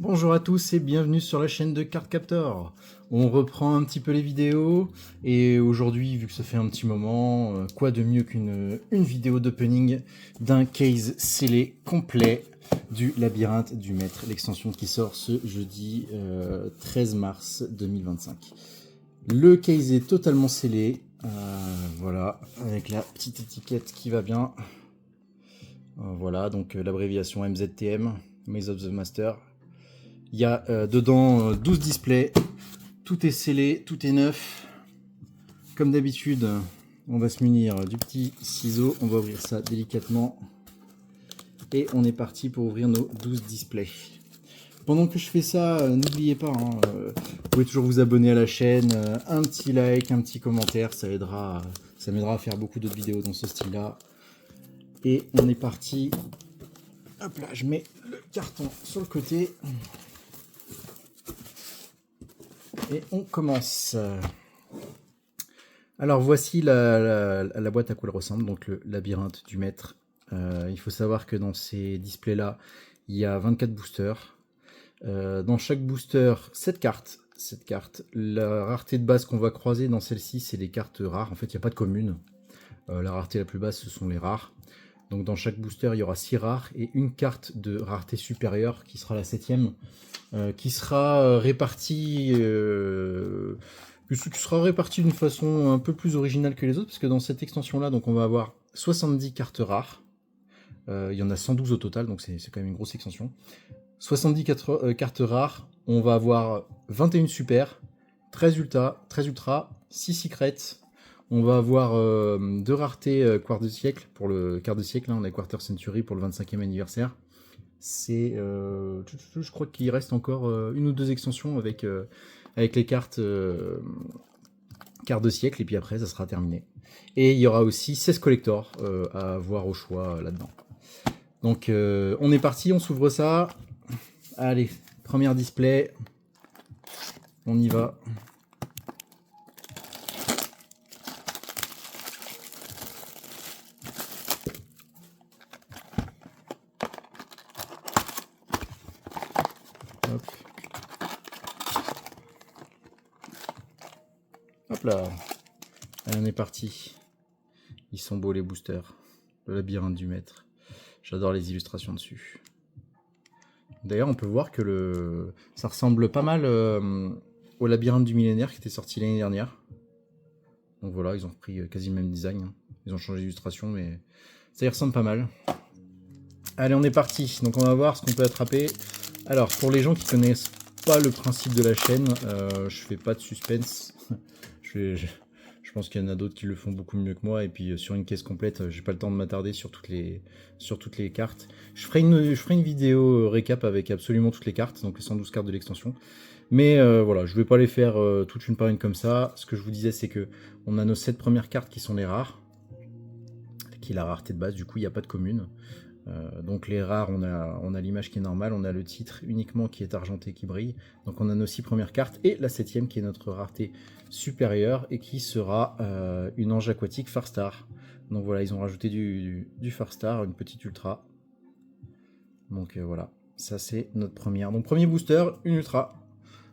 Bonjour à tous et bienvenue sur la chaîne de Cardcaptor. On reprend un petit peu les vidéos et aujourd'hui, vu que ça fait un petit moment, quoi de mieux qu'une vidéo d'opening d'un case scellé complet du Labyrinthe du Maître, l'extension qui sort ce jeudi 13 mars 2025. Le case est totalement scellé, voilà, avec la petite étiquette qui va bien. Voilà, donc l'abréviation MZTM, Maze of the Master. Il y a dedans 12 displays, tout est scellé, tout est neuf. Comme d'habitude, on va se munir du petit ciseau, on va ouvrir ça délicatement. Et on est parti pour ouvrir nos 12 displays. Pendant que je fais ça, n'oubliez pas, vous pouvez toujours vous abonner à la chaîne, un petit like, un petit commentaire, ça m'aidera à faire beaucoup d'autres vidéos dans ce style-là. Et on est parti. Hop là, je mets le carton sur le côté. Et on commence. Alors voici la boîte à quoi elle ressemble, donc le Labyrinthe du Maître. Il faut savoir que dans ces displays-là, il y a 24 boosters. Dans chaque booster, 7 cartes. 7 cartes. La rareté de base qu'on va croiser dans celle-ci, c'est les cartes rares. En fait, il n'y a pas de commune. La rareté la plus basse, ce sont les rares. Donc dans chaque booster, il y aura 6 rares et une carte de rareté supérieure qui sera la 7ème. Qui sera répartie d'une façon un peu plus originale que les autres, parce que dans cette extension là, donc on va avoir 70 cartes rares. Il y en a 112 au total, donc c'est quand même une grosse extension. 70 cartes rares, on va avoir 21 super, 13 ultra, 6 secrets. On va avoir 2 raretés quart de siècle pour le quart de siècle, on a Quarter Century pour le 25e anniversaire. C'est, je crois qu'il reste encore une ou deux extensions avec les cartes quart de siècle, et puis après ça sera terminé. Et il y aura aussi 16 collectors à avoir au choix là-dedans. Donc on est parti, on s'ouvre ça. Allez, première display, on y va. Hop. Hop là. Allez, on est parti. Ils sont beaux les boosters. Le Labyrinthe du Maître. J'adore les illustrations dessus. D'ailleurs, on peut voir que ça ressemble pas mal au Labyrinthe du Millénaire qui était sorti l'année dernière. Donc voilà, ils ont repris quasi le même design. Ils ont changé d'illustration, mais ça y ressemble pas mal. Allez, on est parti. Donc on va voir ce qu'on peut attraper. Alors, pour les gens qui connaissent pas le principe de la chaîne, je fais pas de suspense. Je pense qu'il y en a d'autres qui le font beaucoup mieux que moi. Et puis sur une caisse complète, j'ai pas le temps de m'attarder sur toutes les cartes. Je ferai une vidéo récap avec absolument toutes les cartes, donc les 112 cartes de l'extension. Mais voilà, je vais pas les faire toutes une par une comme ça. Ce que je vous disais, c'est que on a nos 7 premières cartes qui sont les rares, qui est la rareté de base. Du coup, il n'y a pas de commune. Donc les rares, on a l'image qui est normale, on a le titre uniquement qui est argenté, qui brille. Donc on a nos 6 premières cartes et la 7ème qui est notre rareté supérieure et qui sera une ange aquatique Farstar. Donc voilà, ils ont rajouté du Farstar, une petite ultra. Donc voilà, ça c'est notre première. Donc premier booster, une ultra.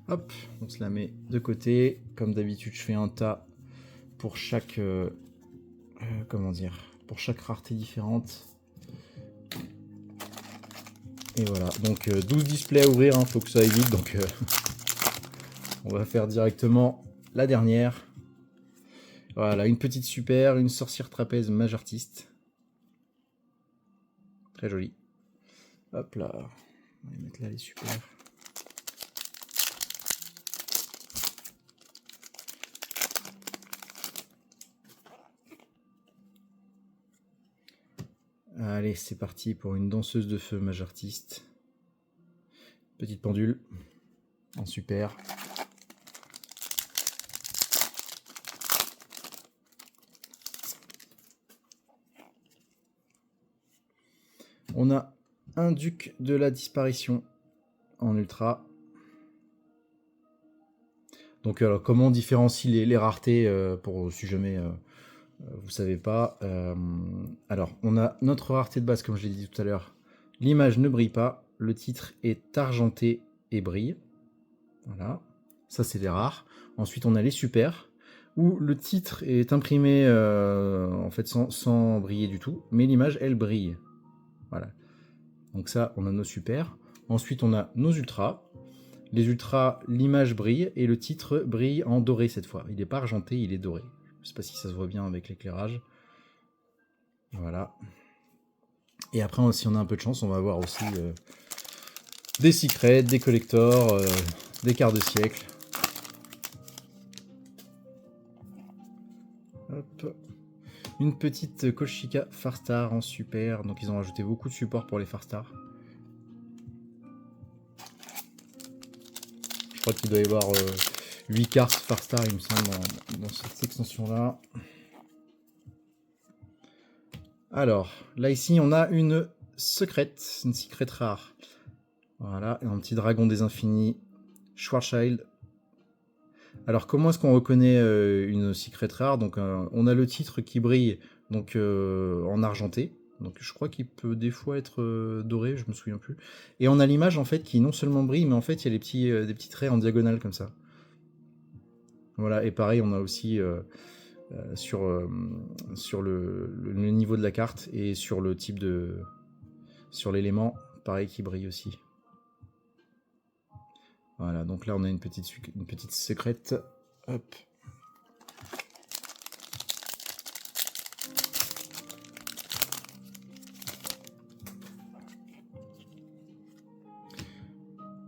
Hop, on se la met de côté. Comme d'habitude, je fais un tas pour chaque pour chaque rareté différente. Et voilà, donc 12 displays à ouvrir, faut que ça aille vite, donc on va faire directement la dernière. Voilà, une petite super, une sorcière trapèze mage artiste. Très jolie. Hop là, on va mettre là les super. Allez, c'est parti pour une danseuse de feu mage artiste. Petite pendule, en super. On a un duc de la disparition en ultra. Donc alors, comment on différencie les raretés pour si jamais vous savez pas. Alors, on a notre rareté de base, comme je l'ai dit tout à l'heure. L'image ne brille pas. Le titre est argenté et brille. Voilà, ça c'est les rares. Ensuite on a les super, où le titre est imprimé en fait sans briller du tout, mais l'image elle brille. Voilà, donc ça on a nos super. Ensuite on a nos ultras. Les ultras, l'image brille et le titre brille en doré cette fois. Il n'est pas argenté, il est doré. Je sais pas si ça se voit bien avec l'éclairage. Voilà. Et après, si on a un peu de chance, on va avoir aussi des secrets, des collectors, des quarts de siècle. Hop. Une petite Koshika Farstar en super. Donc ils ont rajouté beaucoup de support pour les Farstar. Je crois qu'il doit y avoir 8 cartes Farstar, il me semble, dans cette extension-là. Alors, là ici, on a une secret rare. Voilà, un petit dragon des infinis, Schwarzschild. Alors, comment est-ce qu'on reconnaît une secret rare? Donc, on a le titre qui brille donc en argenté. Donc, je crois qu'il peut des fois être doré, je me souviens plus. Et on a l'image en fait qui non seulement brille, mais en fait il y a des petits traits en diagonale comme ça. Voilà, et pareil, on a aussi sur le niveau de la carte et sur le type de... sur l'élément, pareil, qui brille aussi. Voilà, donc là on a une petite secrète. Hop.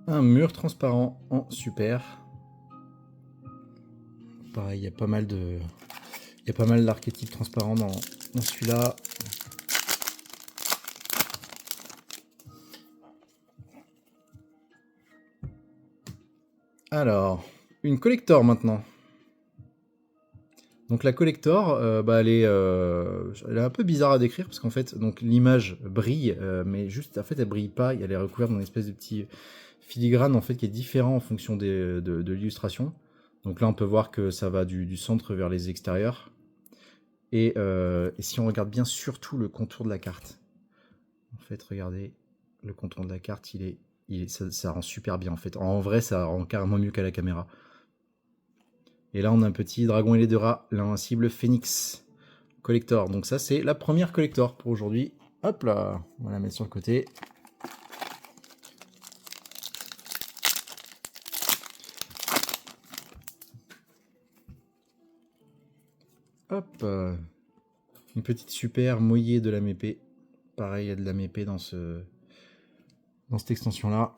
Un mur transparent en super. Pareil, il y a pas mal d'archétypes transparents dans celui-là. Alors, une collector maintenant. Donc la collector, elle est un peu bizarre à décrire parce qu'en fait, donc l'image brille, mais juste en fait elle brille pas. Elle est recouverte d'une espèce de petit filigrane en fait qui est différent en fonction de l'illustration. Donc là, on peut voir que ça va du centre vers les extérieurs. Et si on regarde bien surtout le contour de la carte, en fait, regardez, le contour de la carte, ça rend super bien en fait. En vrai, ça rend carrément mieux qu'à la caméra. Et là, on a un petit dragon ailé de rat, l'invincible Phoenix collector. Donc ça, c'est la première collector pour aujourd'hui. Hop là, on va la mettre sur le côté. Hop, une petite super mouillée de la mépée. Pareil, il y a de la mépée dans cette extension-là.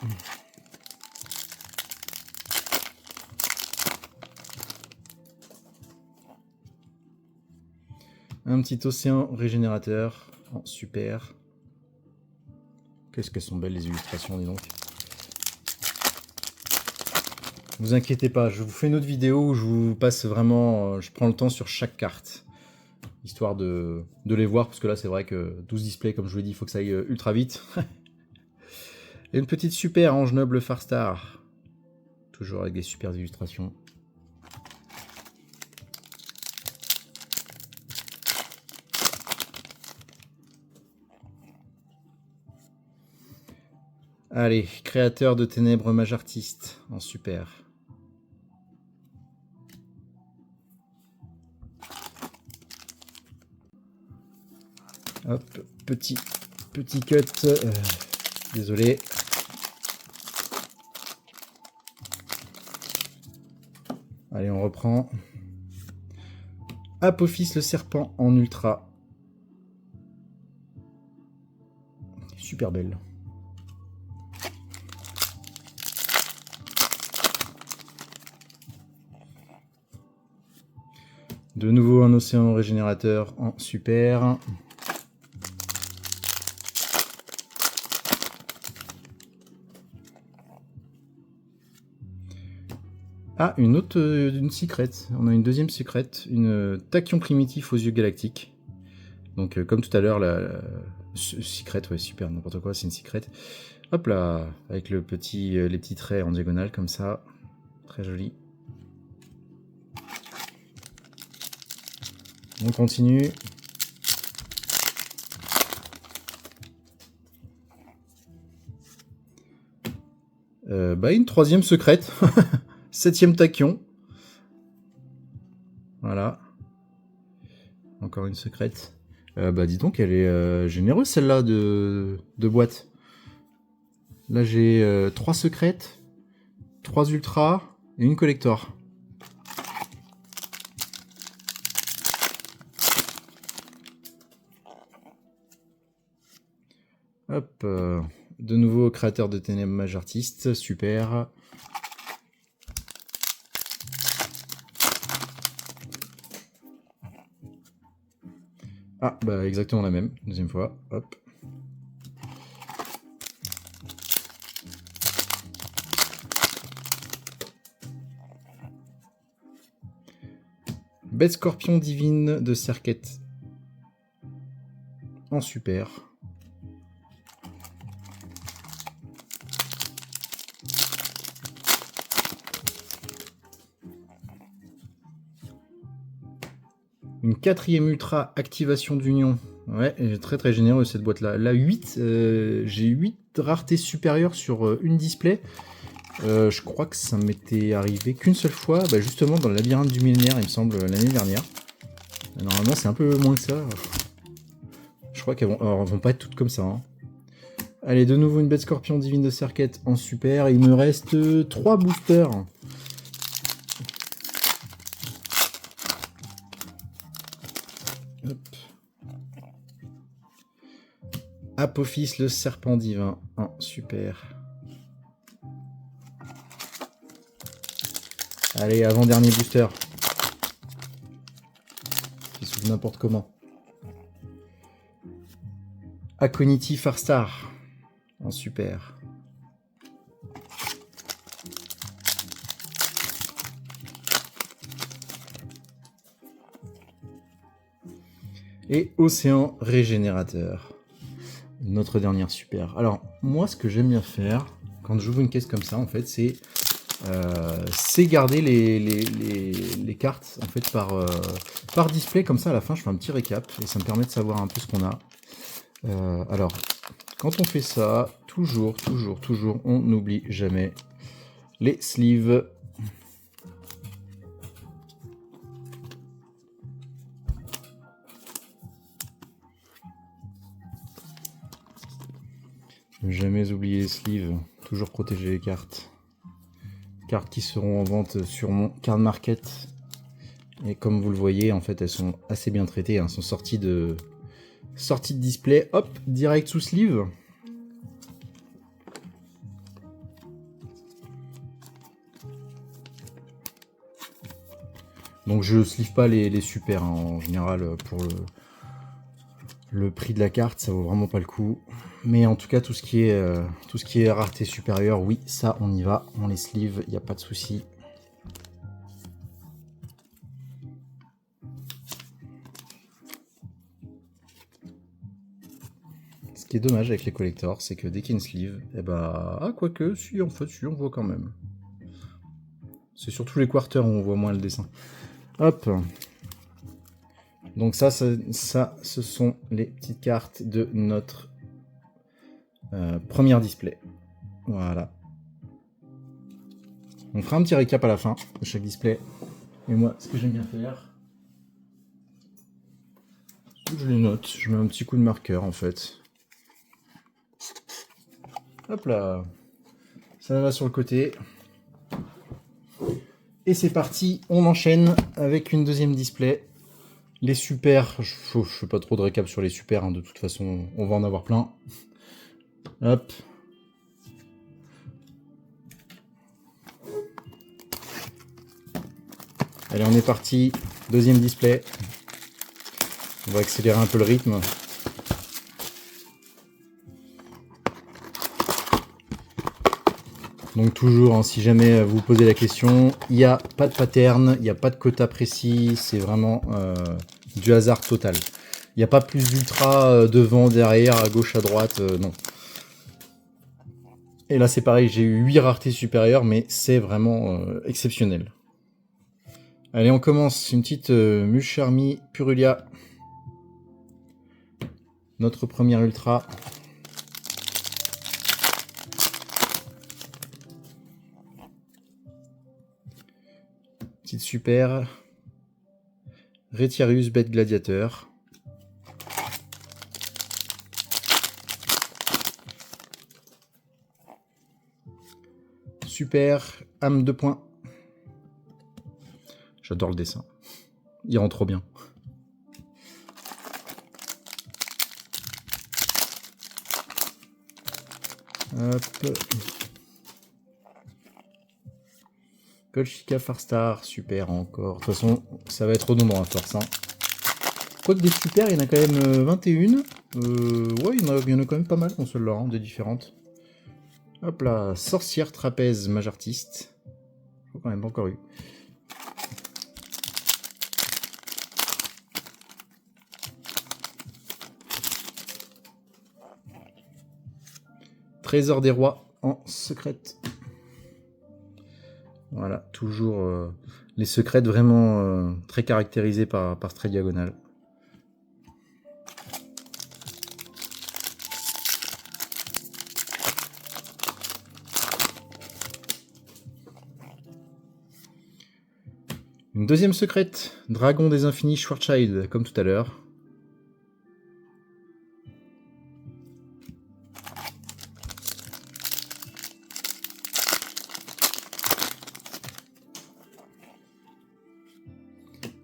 Un petit océan régénérateur en super. Qu'est-ce qu'elles sont belles les illustrations, dis donc. Ne vous inquiétez pas, je vous fais une autre vidéo où je vous passe vraiment, je prends le temps sur chaque carte, histoire de les voir, parce que là c'est vrai que 12 displays, comme je vous l'ai dit, il faut que ça aille ultra vite. Et une petite super Ange Noble Farstar, toujours avec des super illustrations. Allez, créateur de ténèbres mage artiste en super. Hop, petit cut, désolé. Allez, on reprend. Apophis le serpent en ultra. Super belle. De nouveau un océan régénérateur en super. Ah, une secret. On a une deuxième secret, une tachyon primitif aux yeux galactiques. Donc comme tout à l'heure, la secret, ouais, super, n'importe quoi, c'est une secret. Hop là, avec les petits traits en diagonale comme ça, très joli. On continue. Bah, une troisième secrète. 7e tachyon. Voilà. Encore une secrète. Bah, dis donc, elle est généreuse celle-là de boîte. Là, j'ai 3 secrètes, 3 ultras et une collector. Hop, de nouveau créateur de ténèbres mage artiste, super. Ah, bah exactement la même, deuxième fois, hop. Bête scorpion divine de Serquette en super. Une 4e ultra activation d'union. Ouais, très très généreux cette boîte là. Là 8, j'ai 8 raretés supérieures sur une display. Je crois que ça m'était arrivé qu'une seule fois, bah justement dans le labyrinthe du millénaire, il me semble, l'année dernière. Normalement c'est un peu moins que ça. Je crois qu'elles vont pas être toutes comme ça. Hein. Allez, de nouveau une bête scorpion divine de Serquette en super. Il me reste 3 boosters. Hop. Apophis le serpent divin en super. Allez, avant-dernier booster. Qui s'ouvre n'importe comment. Aconity Farstar en super. Et Océan Régénérateur. Notre dernière super. Alors, moi, ce que j'aime bien faire, quand j'ouvre une caisse comme ça, en fait, c'est garder les cartes en fait par display. Comme ça, à la fin, je fais un petit récap et ça me permet de savoir un peu ce qu'on a. Alors, quand on fait ça, toujours, on n'oublie jamais les sleeves. Ne jamais oublier les sleeves, toujours protéger les cartes. Cartes qui seront en vente sur mon card market. Et comme vous le voyez, en fait, elles sont assez bien traitées. Elles sont sorties de display. Hop, direct sous sleeve. Donc je sleeve pas les super hein, en général pour le prix de la carte, ça vaut vraiment pas le coup. Mais en tout cas tout ce qui est rareté supérieure, oui ça on y va, on les sleeve, il n'y a pas de souci. Ce qui est dommage avec les collectors, c'est que dès qu'il y a une sleeve, et bah ah quoique si en fait si on voit quand même. C'est surtout les quarters où on voit moins le dessin. Hop. Donc ça, ce sont les petites cartes de notre première display. Voilà. On fera un petit récap à la fin de chaque display. Et moi, ce que j'aime bien faire, je les note. Je mets un petit coup de marqueur en fait. Hop là. Ça va sur le côté. Et c'est parti, on enchaîne avec une deuxième display. Les super, je fais pas trop de récap sur les super, hein, de toute façon, on va en avoir plein. Hop. Allez, on est parti. Deuxième display. On va accélérer un peu le rythme. Donc toujours, hein, si jamais vous vous posez la question, il n'y a pas de pattern, il n'y a pas de quota précis, c'est vraiment du hasard total. Il n'y a pas plus d'ultra devant, derrière, à gauche, à droite, non. Et là c'est pareil, j'ai eu 8 raretés supérieures, mais c'est vraiment exceptionnel. Allez, on commence, une petite Musharmi Purulia. Notre première ultra. Petite super. Retiarius, bête gladiateur. Super, âme de poing. J'adore le dessin. Il rend trop bien. Hop. Colchica Farstar, super encore. De toute façon, ça va être redondant à force. Hein. Quoique des super, il y en a quand même 21. Ouais, il y en a quand même pas mal dans celle-là, hein, des différentes. Hop là, sorcière trapèze mage artiste. Je crois quand même pas encore eu. Trésor des rois en secrète. Voilà, toujours les secrètes vraiment très caractérisées par ce trait diagonal. Une deuxième secrète, Dragon des Infinis Schwarzschild, comme tout à l'heure.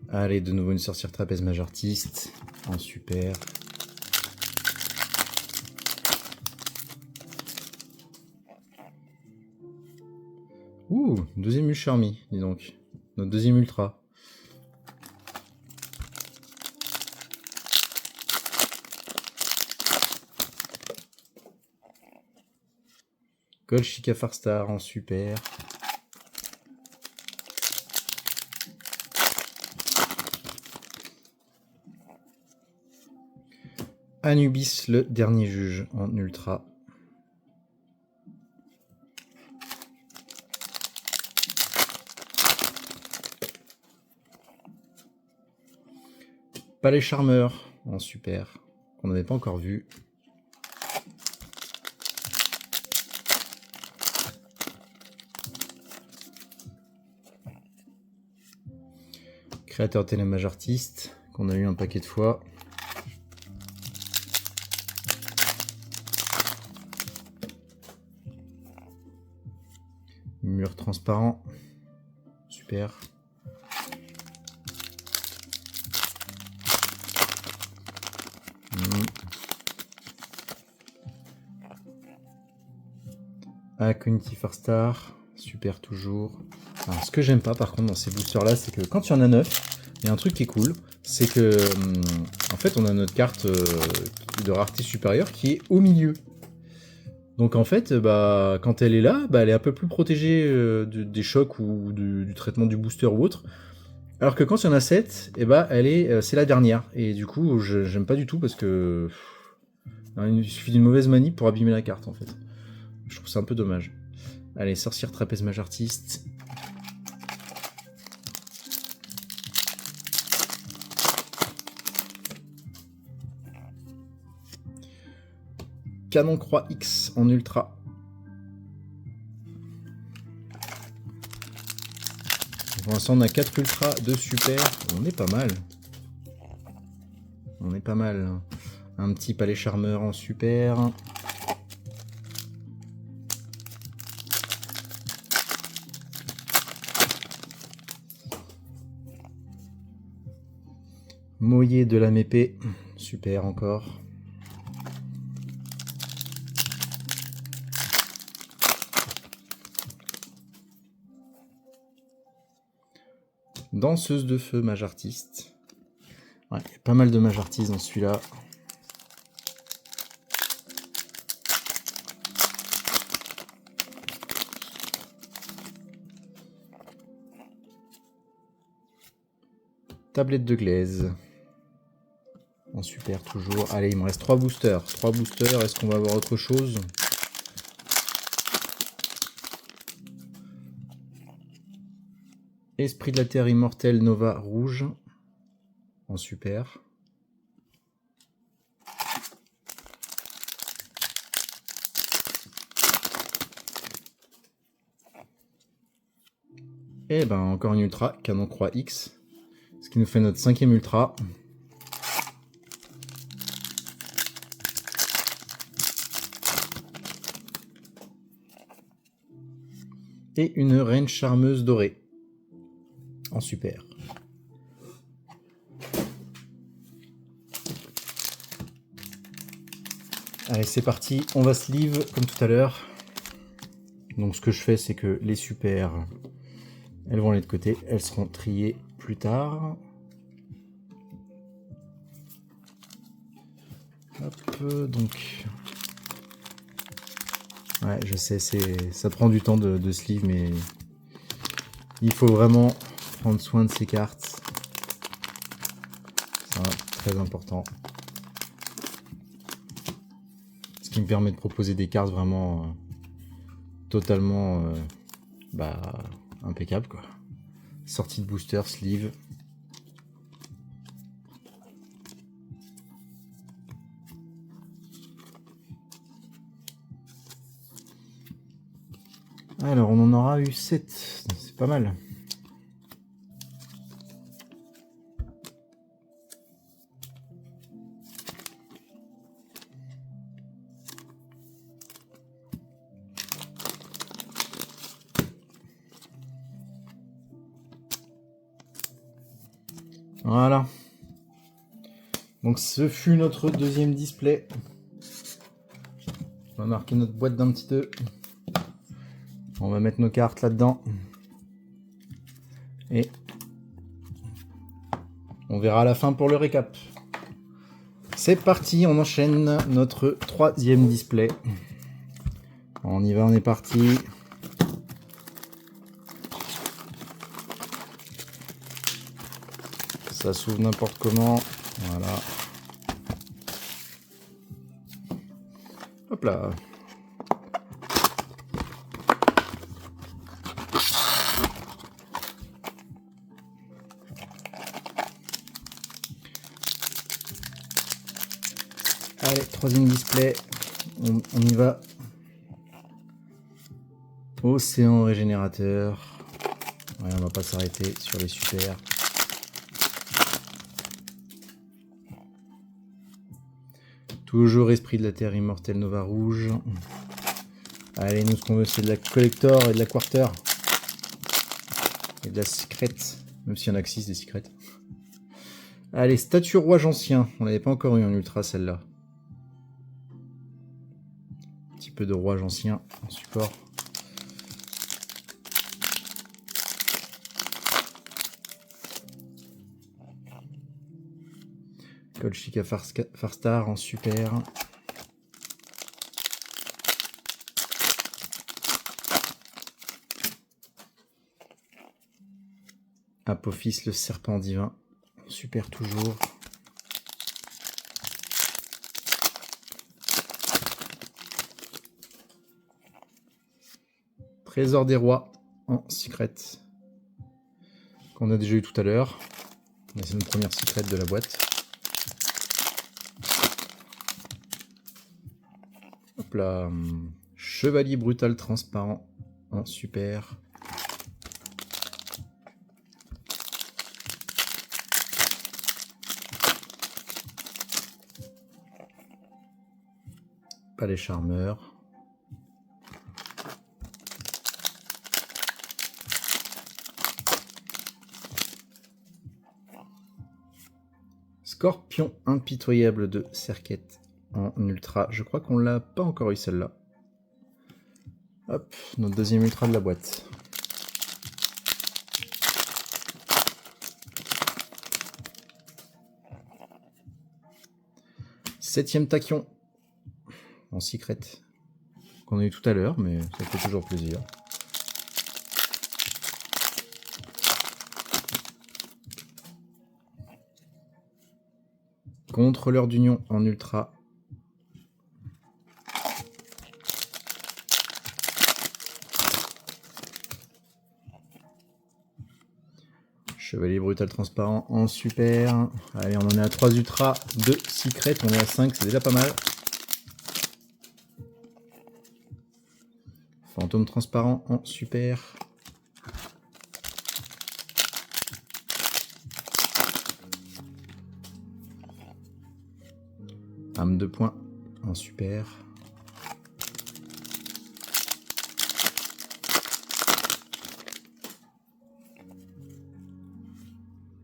Allez, de nouveau une sorcière trapèze mage artiste, en super. Ouh, deuxième Charmy, dis donc. Notre deuxième ultra. Colchica Farstar en super. Anubis, le dernier juge en ultra. Palais Charmeur en super, qu'on n'avait pas encore vu. Créateur télémage artiste, qu'on a eu un paquet de fois. Mur transparent, super. Acunity Farstar, super toujours. Alors, ce que j'aime pas par contre dans ces boosters là, c'est que quand il y en a 9, il y a un truc qui est cool, c'est que en fait on a notre carte de rareté supérieure qui est au milieu. Donc en fait, bah, quand elle est là, bah, elle est un peu plus protégée des chocs ou du traitement du booster ou autre. Alors que quand il y en a 7, et bah, c'est la dernière. Et du coup, j'aime pas du tout parce que il suffit d'une mauvaise manip pour abîmer la carte en fait. Je trouve ça un peu dommage. Allez, sorcière trapèze mage artiste. Canon Croix X en ultra. Pour l'instant, on a 4 ultras, 2 super. On est pas mal. On est pas mal. Un petit palais charmeur en super. Moyer de la mépée. Super encore. Danseuse de feu, mage artiste. Ouais, il y a pas mal de mage artistes dans celui-là. Tablette de glaise. En super toujours. Allez, il me reste 3 boosters. 3 boosters, est-ce qu'on va avoir autre chose ? Esprit de la Terre immortel Nova rouge. En super. Et ben encore une ultra, canon croix X. Ce qui nous fait notre 5e ultra. Et une reine charmeuse dorée. En super. Allez, c'est parti, on va sleeve comme tout à l'heure. Donc ce que je fais, c'est que les super, elles vont aller de côté, elles seront triées plus tard. Hop, donc... Ouais, je sais, ça prend du temps de sleeve, mais il faut vraiment prendre soin de ces cartes. C'est très important. Ce qui me permet de proposer des cartes vraiment totalement impeccables, quoi. Sortie de booster, sleeve. Alors, on en aura eu 7. C'est pas mal. Voilà. Donc ce fut notre deuxième display. On va marquer notre boîte d'un petit 2. On va mettre nos cartes là-dedans. Et on verra à la fin pour le récap. C'est parti, on enchaîne notre 3e display. On y va, on est parti. Ça s'ouvre n'importe comment. Voilà. Hop là. Allez, 3e display. On y va. Océan régénérateur. Ouais, on va pas s'arrêter sur les super. Toujours esprit de la terre immortel Nova rouge. Allez, nous ce qu'on veut c'est de la collector et de la quarter. Et de la secret. Même s'il y en a que 6 des secrets. Allez, statue roi ancien. On n'avait pas encore eu en ultra celle-là. Un petit peu de roi ancien en support. Colchica Farstar en super. Apophis le serpent divin. Super toujours. Trésor des rois en secret. Qu'on a déjà eu tout à l'heure. C'est notre première secret de la boîte. Hop là. Chevalier brutal transparent en super. Palais charmeur. Scorpion impitoyable de Serquette en ultra. Je crois qu'on l'a pas encore eu celle-là. Hop, notre deuxième ultra de la boîte. Septième tachyon en secret qu'on a eu tout à l'heure, mais ça fait toujours plaisir. Contrôleur d'union en ultra. Chevalier brutal transparent en super. Allez, on en est à 3 ultras, 2 secrets, on est à 5, c'est déjà pas mal. Fantôme transparent en super. Âme 2 points en super.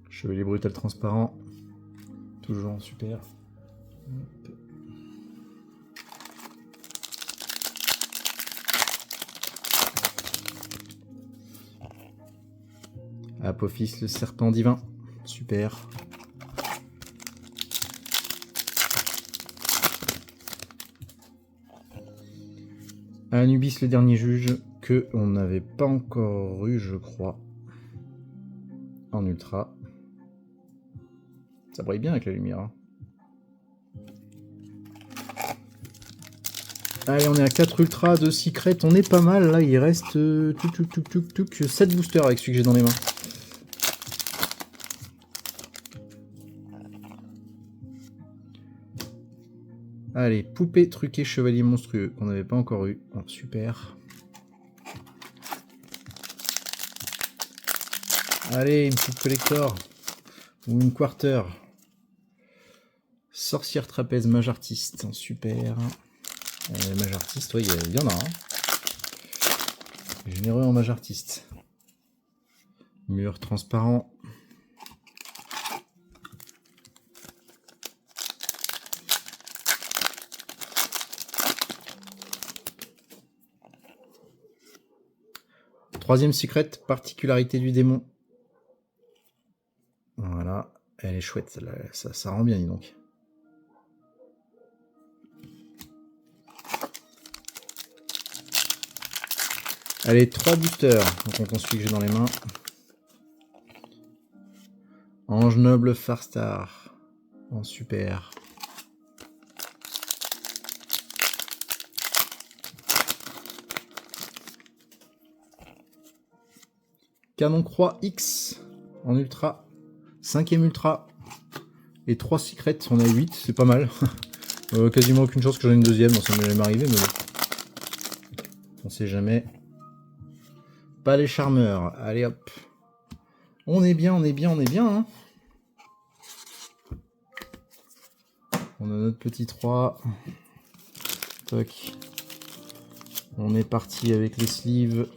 Chevalier brutal transparent. Toujours en super. Apophis le serpent divin. Super. Anubis le dernier juge que on n'avait pas encore eu, je crois, en ultra. Ça brille bien avec la lumière. Hein. Allez, on est à 4 ultras, 2 secrets, on est pas mal là, il reste 7 boosters avec celui que j'ai dans les mains. Allez, poupée truquée chevalier monstrueux, qu'on n'avait pas encore eu. Oh, super. Allez, une petite collector. Ou une quarter. Sorcière trapèze, mage artiste. Super. Mage artiste, oui, il y en a. Hein. Généreux en mage artiste. Mur transparent. Troisième secret, particularité du démon. Voilà, elle est chouette, ça rend bien, dis donc. Allez, 3 boosters, donc on compte celui que j'ai dans les mains. Ange noble Farstar, en super. Canon croix X, en ultra. 5ème ultra. Et 3 secrets, on a 8, c'est pas mal. Quasiment aucune chance que j'en ai une deuxième, bon, ça m'est jamais arrivé, mais bon. On sait jamais. Pas les charmeurs, allez hop. On est bien, on est bien, on est bien. Hein. On a notre petit 3. Toc. On est parti avec les sleeves.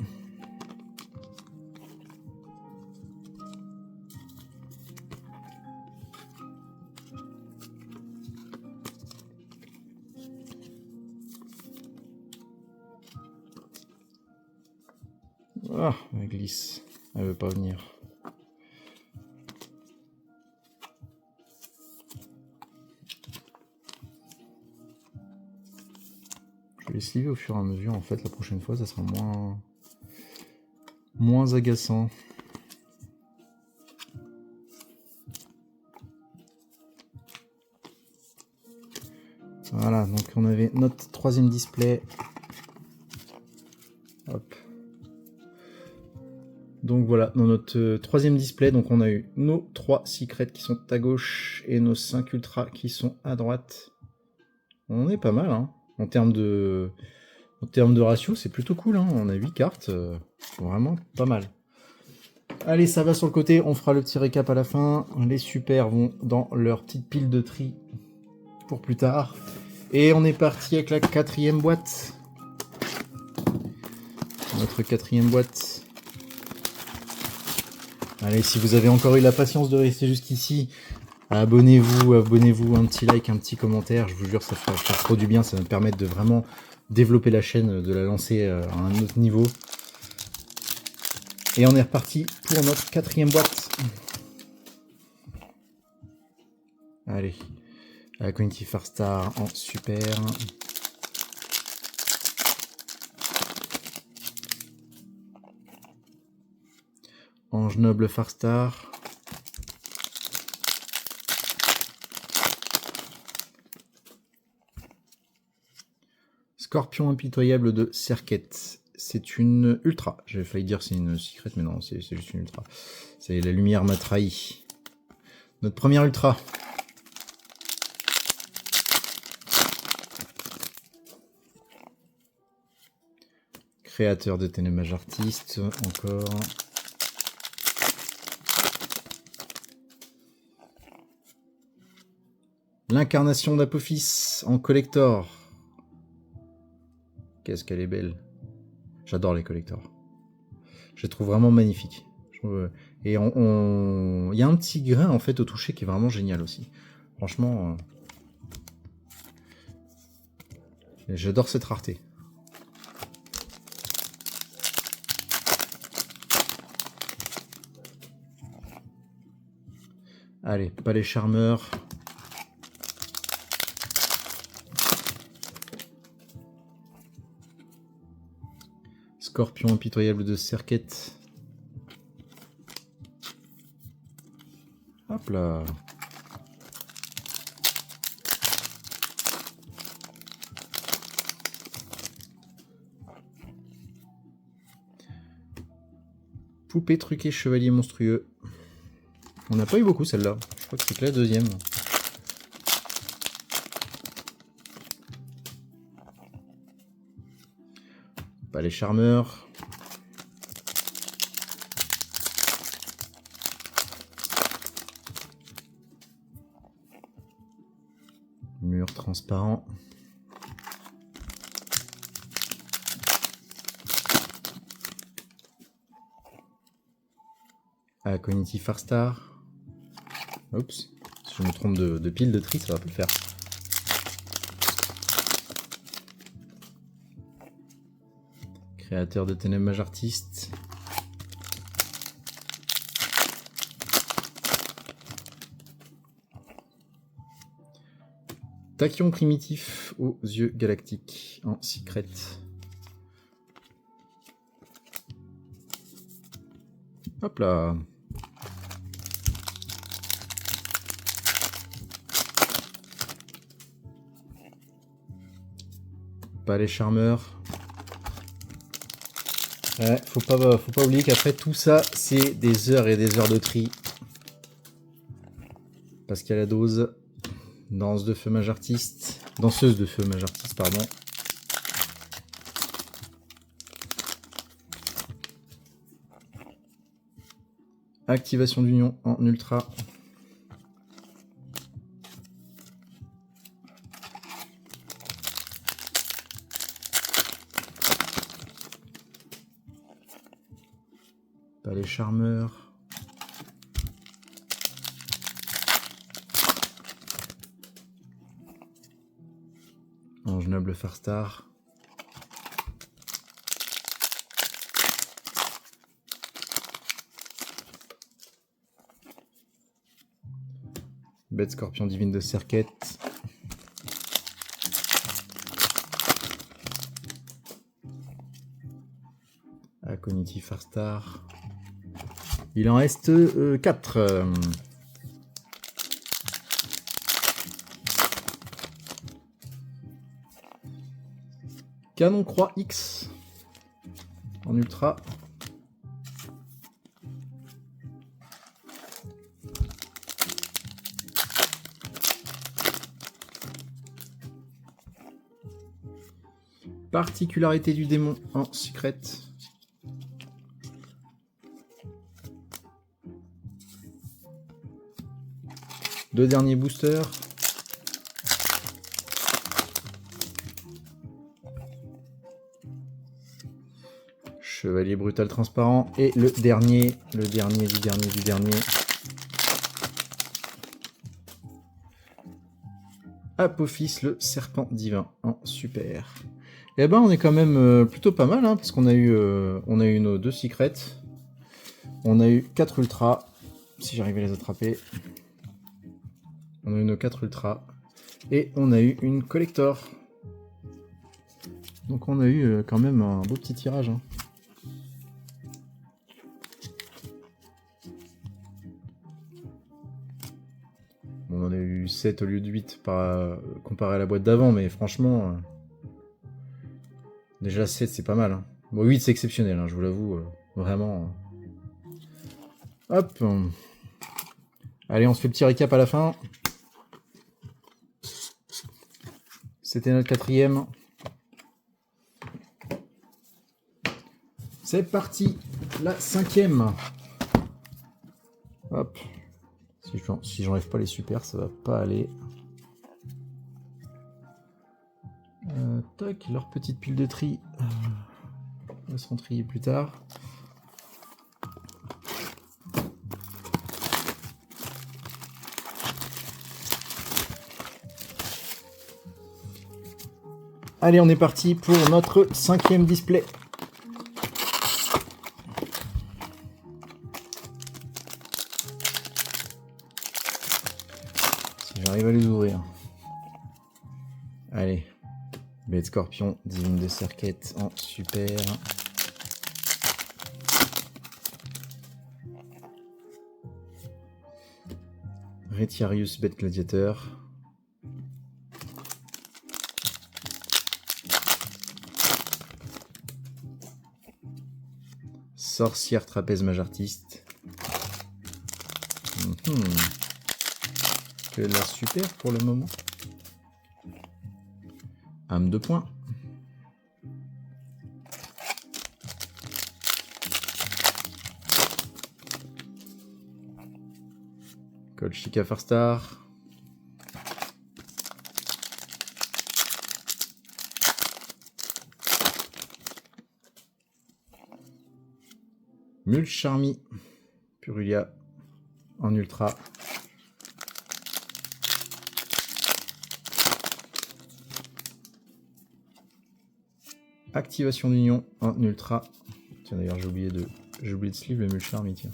Ah, elle glisse. Elle veut pas venir. Je vais les sliver au fur et à mesure. En fait, la prochaine fois, ça sera moins agaçant. Voilà, donc on avait notre 3ème display. Hop. Donc voilà, dans notre 3ème display, donc on a eu nos 3 secrets qui sont à gauche et nos 5 ultras qui sont à droite. On est pas mal, hein. En termes de ratio, c'est plutôt cool, hein. On a 8 cartes, vraiment pas mal. Allez, ça va sur le côté, on fera le petit récap à la fin. Les super vont dans leur petite pile de tri pour plus tard. Et on est parti avec la 4ème boîte. Notre 4ème boîte. Allez, si vous avez encore eu la patience de rester jusqu'ici, abonnez-vous, un petit like, un petit commentaire. Je vous jure, ça fera trop du bien. Ça va me permettre de vraiment développer la chaîne, de la lancer à un autre niveau. Et on est reparti pour notre 4ème boîte. Allez, la Community Farstar en super. Ange noble Farstar. Scorpion impitoyable de Serquette. C'est une ultra. J'avais failli dire c'est une secret, mais non, c'est juste une ultra. C'est la lumière m'a trahi. Notre première ultra. Créateur de télémage artiste, encore. L'incarnation d'Apophis en collector. Qu'est-ce qu'elle est belle. J'adore les collectors. Je les trouve vraiment magnifiques. Et il y a un petit grain en fait au toucher qui est vraiment génial aussi. Franchement, j'adore cette rareté. Allez, palais charmeur. Scorpion impitoyable de Serquette. Hop là. Poupée truquée chevalier monstrueux. On n'a pas eu beaucoup celle-là. Je crois que c'est que la deuxième. Palais charmeur. Mur transparent. Cognitive Farstar. Oups, si je me trompe de pile de tri, ça va pas le faire. Créateur de ténèbres mage artiste. Tachyon primitif aux yeux galactiques en secret. Hop là. Palais charmeur. Ouais, faut pas oublier qu'après tout ça, c'est des heures et des heures de tri. Parce qu'il y a la dose. Danseuse de feu mage artiste, pardon. Activation d'union en ultra. Palais charmeur. Ange noble Farstar. Bête scorpion divine de Serquette. Cognitive Farstar. Il en reste 4. Canon Croix X en ultra. Particularité du démon en secret. Deux derniers boosters. Chevalier brutal transparent. Et le dernier du dernier. Apophis, le serpent divin en super. Et ben on est quand même plutôt pas mal, hein, parce qu'on a eu nos 2 secrets. On a eu 4 ultras, si j'arrive à les attraper. On a eu nos 4 ultras. Et on a eu une collector. Donc on a eu quand même un beau petit tirage. Hein. On en a eu 7 au lieu de 8 comparé à la boîte d'avant, mais franchement, déjà 7 c'est pas mal. Hein. Bon, 8 c'est exceptionnel, hein, je vous l'avoue, vraiment. Hop. Allez, on se fait le petit récap à la fin. C'était notre 4e. C'est parti, la 5e. Hop. Si j'enlève pas les super, ça va pas aller. Tac, leur petite pile de tri. Elles seront triées plus tard. Allez, on est parti pour notre 5e display. Si j'arrive à les ouvrir. Allez. Baie de Scorpion, Divine de Serquette en super. Retiarius, bête gladiateur. Sorcière trapèze mage artiste. Que de la super pour le moment. Âme de poing. Colchica Farstar. Mulcharmy. Purulia en ultra. Activation d'union en ultra. Tiens, d'ailleurs, j'ai oublié de sleeve le Mulcharmy, tiens.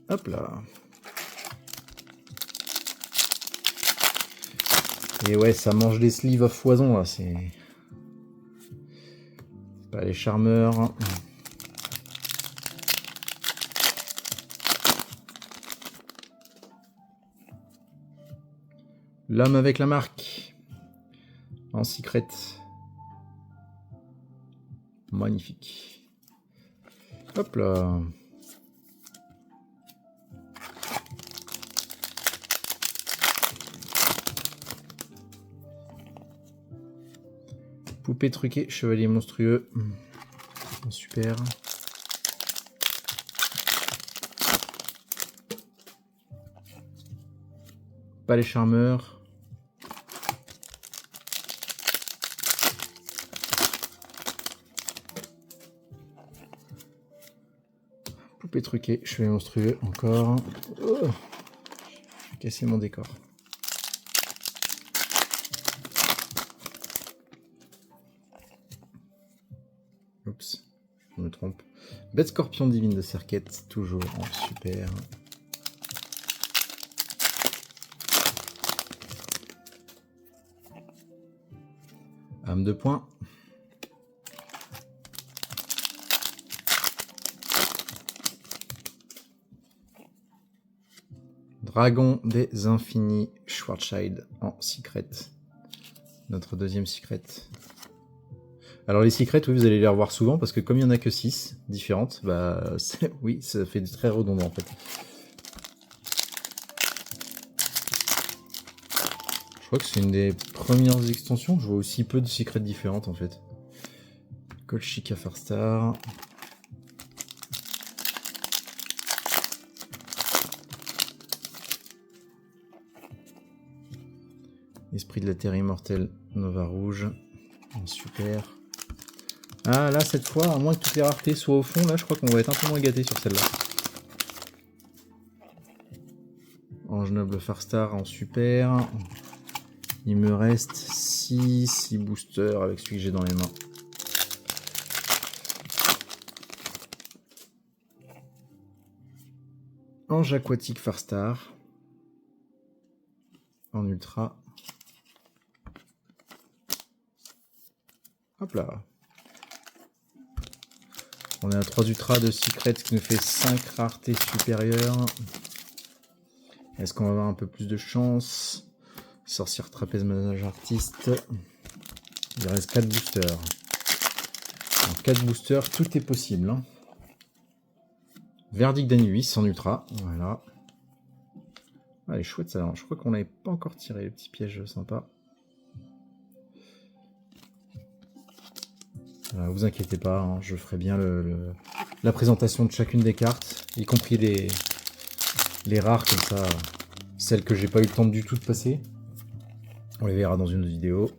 Hop là. Et ouais, ça mange des sleeves à foison, là, c'est... Pas les charmeurs. L'homme avec la marque. En secret. Magnifique. Hop là. Poupée truquée, chevalier monstrueux. Super. Pas les charmeurs. Poupée truquée, chevalier monstrueux, encore. Oh, j'ai cassé mon décor. Oups, je me trompe. Bête Scorpion, Divine de Serquette, toujours en super. Âme de poing. Dragon des Infinis, Schwarzschild en secret. Notre deuxième secret. Alors les secrets, oui, vous allez les revoir souvent parce que comme il n'y en a que 6 différentes, bah oui, ça fait très redondant en fait. Je crois que c'est une des premières extensions, je vois aussi peu de secrets différentes en fait. Colchica Farstar. Esprit de la Terre immortelle, Nova Rouge. Super. Ah là, cette fois, à moins que toutes les raretés soient au fond, là je crois qu'on va être un peu moins gâté sur celle-là. Ange Noble Farstar en super. Il me reste 6 boosters avec celui que j'ai dans les mains. Ange aquatique Farstar. En ultra. Hop là. On est à 3 ultras de secret, ce qui nous fait 5 raretés supérieures. Est-ce qu'on va avoir un peu plus de chance? Sorcière trapèze mage artiste. Il reste 4 boosters. En 4 boosters, tout est possible. Hein. Verdict d'Anuis en ultra. Voilà. Ah, elle est chouette ça. Je crois qu'on n'avait pas encore tiré le petit piège sympa. Vous inquiétez pas, hein, je ferai bien la présentation de chacune des cartes, y compris les rares comme ça. celles que j'ai pas eu le temps du tout de passer. On les verra dans une autre vidéo.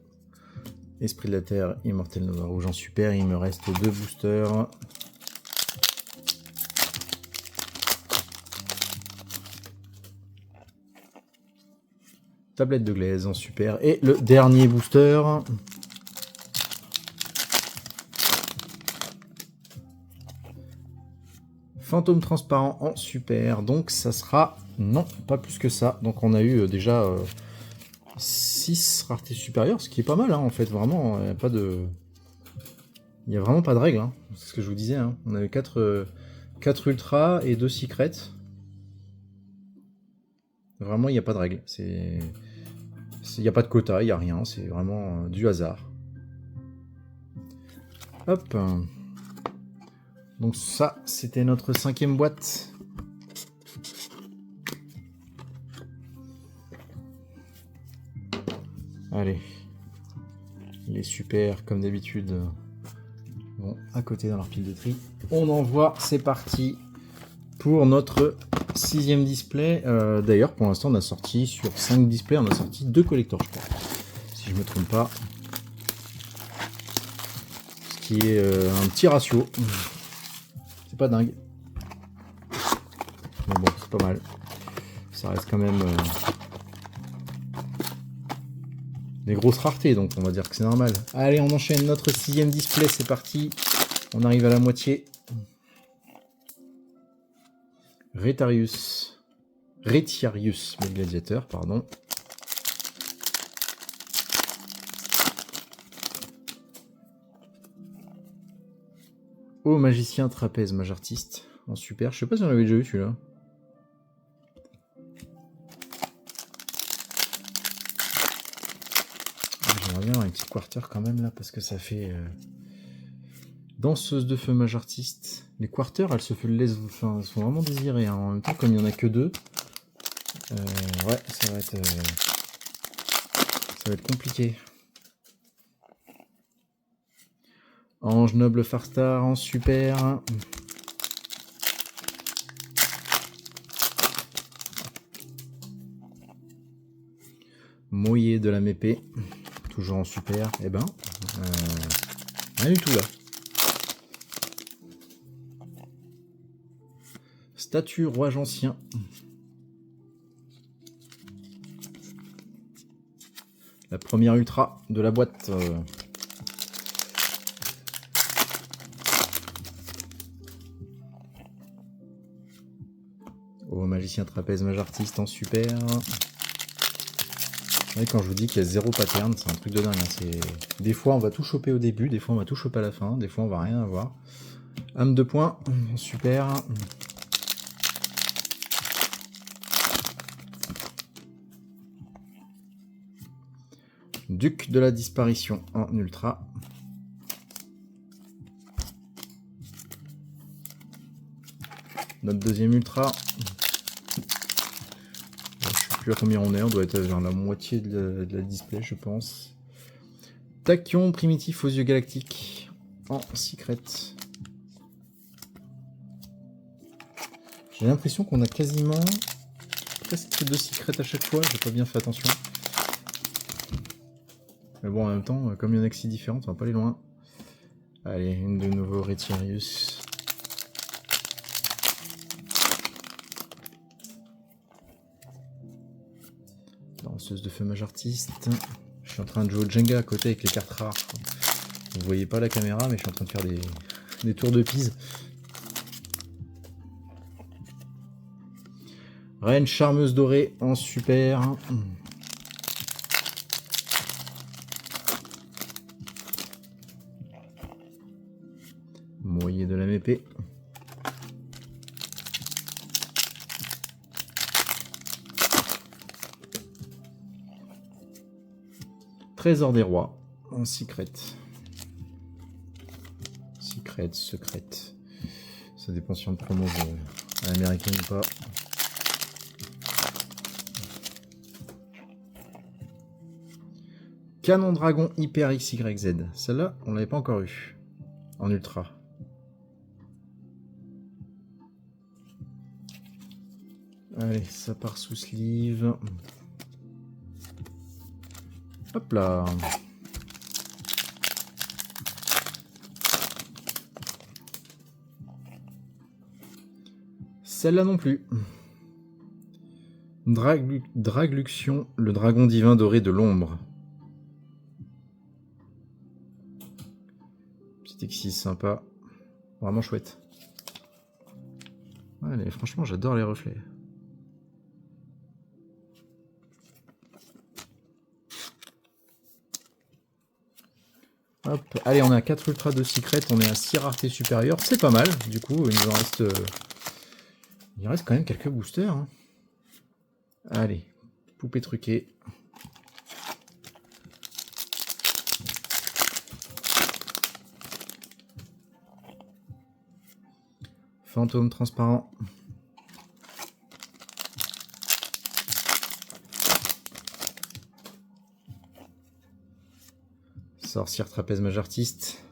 Esprit de la Terre, Immortel Nova Rouge en super. Il me reste 2 boosters. Tablette de glaise en super. Et le dernier booster. Fantôme transparent en super. Donc ça sera... Non, pas plus que ça. Donc on a eu déjà 6 raretés supérieures. Ce qui est pas mal, hein, en fait. Vraiment, il n'y a pas de... Il n'y a vraiment pas de règle. Hein. C'est ce que je vous disais. Hein. On avait 4 ultras et 2 secrets. Vraiment, il n'y a pas de règle. Il n'y a pas de quota, il n'y a rien. C'est vraiment du hasard. Hop. Donc ça, c'était notre 5e boîte. Allez. Les super, comme d'habitude, vont à côté dans leur pile de tri. On envoie, c'est parti pour notre 6e display. D'ailleurs, pour l'instant, on a sorti sur 5 displays, on a sorti 2 collectors, je crois. Si je me trompe pas. Ce qui est un petit ratio. C'est pas dingue. Mais bon, c'est pas mal. Ça reste quand même des grosses raretés, donc on va dire que c'est normal. Allez, on enchaîne notre 6e display, c'est parti. On arrive à la moitié. Retiarius, le gladiateur, pardon. Oh, magicien trapèze, mage artiste. En super, je sais pas si on l'avait déjà eu celui-là. J'aimerais bien avoir une petite quarter quand même là, parce que ça fait... Danseuse de feu mage artiste. Les quarters, elles se laissent, enfin, sont vraiment désirées. Hein. En même temps, comme il n'y en a que 2, ouais, ça va être compliqué. Ange noble Farstar en super. Moyer de la Mépée, toujours en super. Eh ben, rien du tout là. Statue roi ancien. La première ultra de la boîte. Oh, magicien trapèze, mage artiste en super. Ouais, quand je vous dis qu'il y a 0 pattern, c'est un truc de dingue. Hein. Des fois, on va tout choper au début, des fois, on va tout choper à la fin, des fois, on va rien avoir. Âme de poing, super. Duc de la disparition en ultra. Notre deuxième ultra. Je sais plus à combien on est, on doit être vers la moitié de la display, je pense. Tachyon primitif aux yeux galactiques en secret. J'ai l'impression qu'on a quasiment presque 2 secrets à chaque fois, j'ai pas bien fait attention. Mais bon, en même temps, comme il y en a que 6 différentes, on va pas aller loin. Allez, une de nouveau Retiarius. Danseuse de feu mage artiste. Je suis en train de jouer au Jenga à côté avec les cartes rares. Vous voyez pas la caméra, mais je suis en train de faire des tours de Pise. Reine charmeuse dorée en super. Moyer de la Mépée. Trésor des rois en secret. Secrète. Ça dépend si on promo à l'américaine ou pas. Canon dragon hyper XYZ. Celle-là, on l'avait pas encore eu. En ultra. Allez, ça part sous sleeve. Hop là. Celle-là non plus. Dragluxion, le dragon divin doré de l'ombre. Petit exis sympa. Vraiment chouette. Allez, franchement, j'adore les reflets. Hop. Allez, on est à 4 ultras de secret, on est à 6 raretés supérieures. C'est pas mal, du coup, il nous en reste... il reste quand même quelques boosters. Hein. Allez, poupée truquée. Fantôme transparent. Sorcière trapèze mage artiste.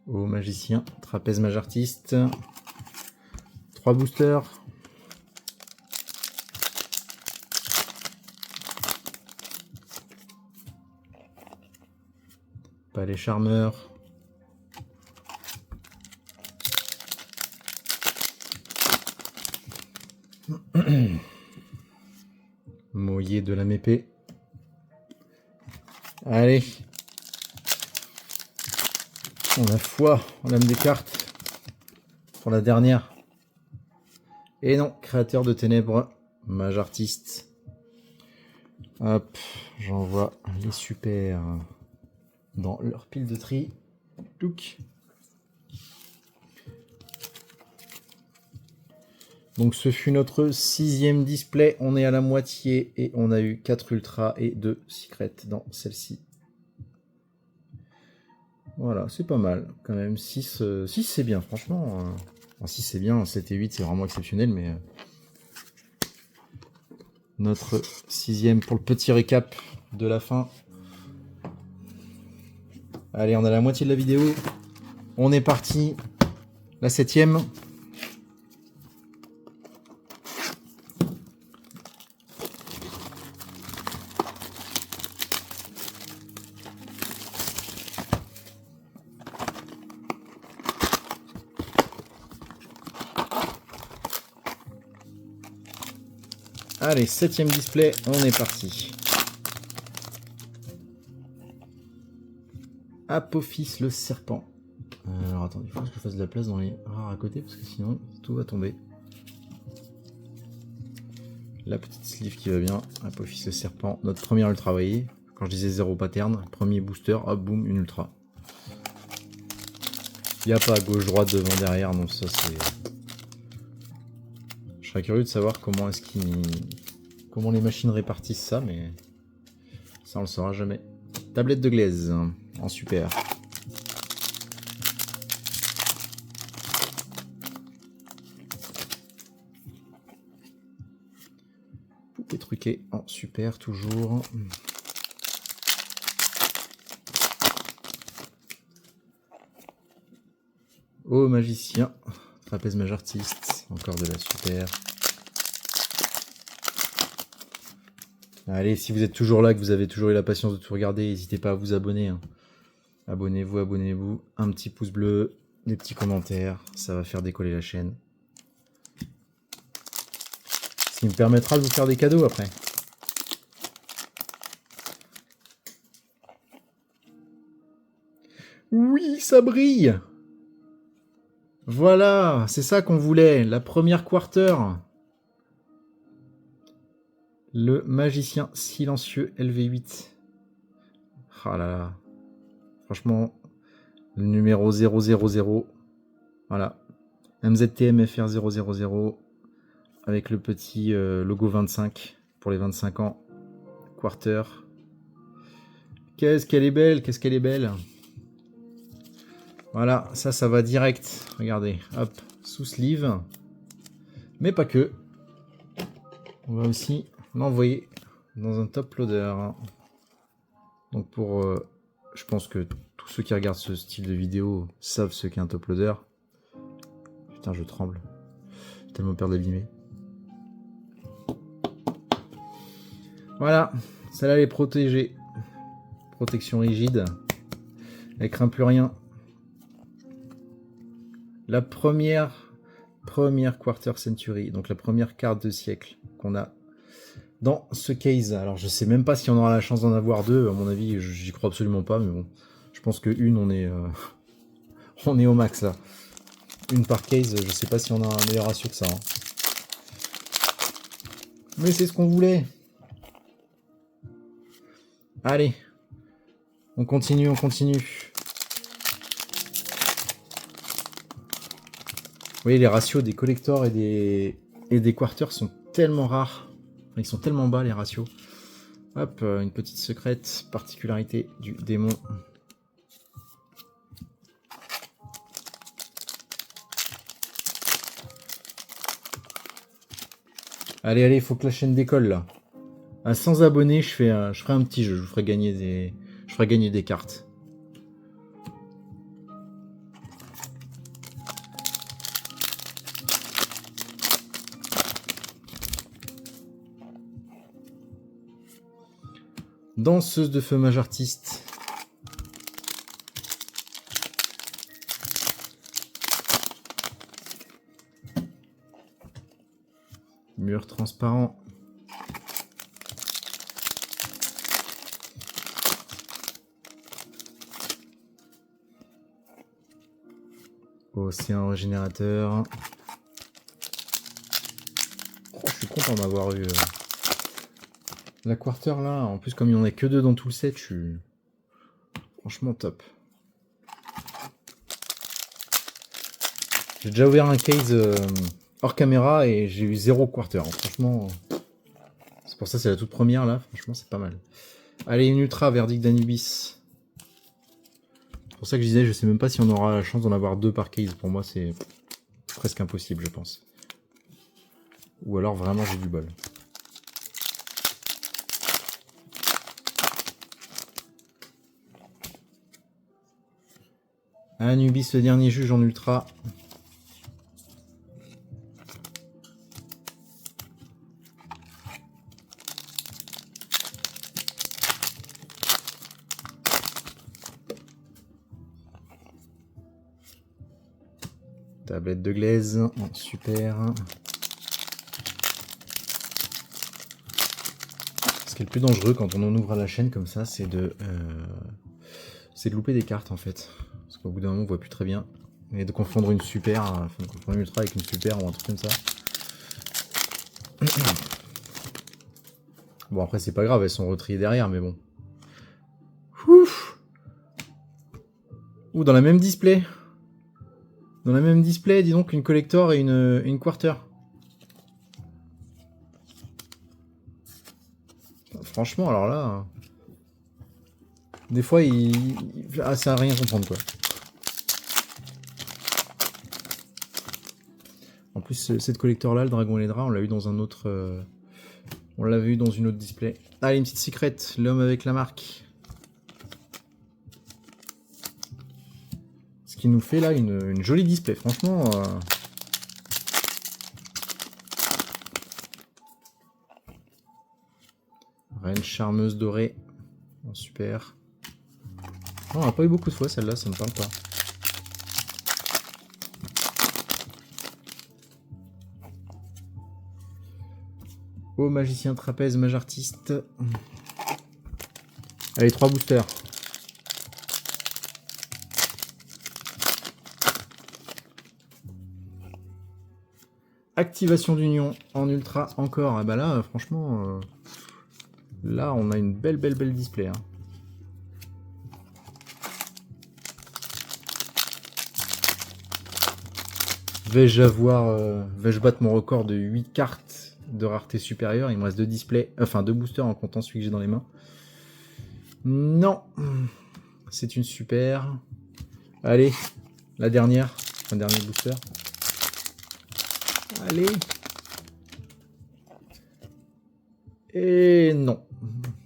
Au magicien trapèze mage artiste. 3 boosters. Palais charmeur. Moyer de la mépée. Allez. On a foi en l'âme des cartes. Pour la dernière. Et non, créateur de ténèbres. Mage artiste. Hop. J'envoie les super dans leur pile de tri. Touc. Donc ce fut notre 6e display, on est à la moitié et on a eu 4 ultras et 2 secrets dans celle-ci. Voilà, c'est pas mal quand même, 6 c'est bien franchement. 6 c'est bien, 7 et 8 c'est vraiment exceptionnel, mais notre 6e pour le petit récap de la fin. Allez, on a la moitié de la vidéo, on est parti, la 7e. Allez, 7e display, on est parti. Apophis le serpent. Alors attendez, il faut que je fasse de la place dans les rares à côté parce que sinon tout va tomber. La petite sleeve qui va bien. Apophis le serpent, notre première ultra, vous voyez. Quand je disais 0 pattern, premier booster, hop, boum, une ultra. Il n'y a pas à gauche, droite, devant, derrière, non, ça c'est... Je serais curieux de savoir comment est-ce qu'ils... comment les machines répartissent ça, mais ça on le saura jamais. Tablette de glaise, en super. Poupée truquée en super, toujours. Oh magicien, trapèze mage artiste, encore de la super. Allez, si vous êtes toujours là, que vous avez toujours eu la patience de tout regarder, n'hésitez pas à vous abonner. Hein. Abonnez-vous, abonnez-vous. Un petit pouce bleu, des petits commentaires, ça va faire décoller la chaîne. Ce qui me permettra de vous faire des cadeaux après. Oui, ça brille! Voilà, c'est ça qu'on voulait, la première quarter. Le magicien silencieux LV8. Ah là là. Franchement, le numéro 000. Voilà. MZTM FR000. Avec le petit logo 25 pour les 25 ans. Quarter. Qu'est-ce qu'elle est belle, qu'est-ce qu'elle est belle. Voilà, ça va direct. Regardez, hop, sous sleeve. Mais pas que. On va aussi l'envoyer dans un top loader. Donc pour Je pense que tous ceux qui regardent ce style de vidéo savent ce qu'est un top loader. Putain, je tremble. J'ai tellement peur d'abîmer. Voilà, celle-là elle est protégée. Protection rigide. Elle craint plus rien. La première Quarter Century, donc la première carte de siècle qu'on a dans ce case. Alors je sais même pas si on aura la chance d'en avoir deux, à mon avis j'y crois absolument pas, mais bon, je pense que une on est on est au max là. Une par case, je sais pas si on a un meilleur ratio que ça. Hein. Mais c'est ce qu'on voulait. Allez, on continue, on continue. Vous voyez, les ratios des collectors et des quarters sont tellement rares. Ils sont tellement bas, les ratios. Hop, une petite secrète, particularité du démon. Allez, allez, il faut que la chaîne décolle, là. À 100 abonnés, je ferai un petit jeu. Je vous ferai gagner des cartes. Danseuse de feu mage artiste. Mur transparent. Océan régénérateur. Oh, je suis content d'avoir eu la quarter là. En plus, comme il n'y en a que deux dans tout le set, je suis franchement top. J'ai déjà ouvert un case hors caméra et j'ai eu 0 quarter. Franchement, c'est pour ça que c'est la toute première là. Franchement, c'est pas mal. Allez, une ultra, verdict d'Anubis. C'est pour ça que je disais, je sais même pas si on aura la chance d'en avoir deux par case. Pour moi, c'est presque impossible, je pense. Ou alors vraiment j'ai du bol. Anubis, le dernier juge en ultra. Tablette de glaise, super. Ce qui est le plus dangereux quand on en ouvre à la chaîne comme ça, c'est de louper des cartes en fait. Parce qu'au bout d'un moment on voit plus très bien. Et de confondre une super, enfin de confondre une ultra avec une super ou un truc comme ça. Bon après c'est pas grave, elles sont retriées derrière, mais bon. Ouf. Ou dans la même display. Dans la même display, dis donc, une collector et une quarter. Franchement, alors là... Des fois, ah, ça n'a rien à comprendre, quoi. En plus, cette collector-là, le dragon et les draps, on l'a eu dans un autre... On l'avait eu dans une autre display. Allez, une petite secret, l'homme avec la marque. Ce qui nous fait là une jolie display, franchement... Reine charmeuse dorée. Oh, super. Oh, on n'a pas eu beaucoup de fois celle-là, ça me parle pas. Oh, magicien trapèze, mage artiste. Allez, 3 boosters. Activation d'union en ultra encore. Ah bah là, franchement, là on a une belle display. Hein. Vais-je battre mon record de 8 cartes de rareté supérieure? Il me reste 2 displays, enfin 2 boosters en comptant celui que j'ai dans les mains. Non, c'est une super. Allez, la dernière, un dernier booster. Allez. Et non,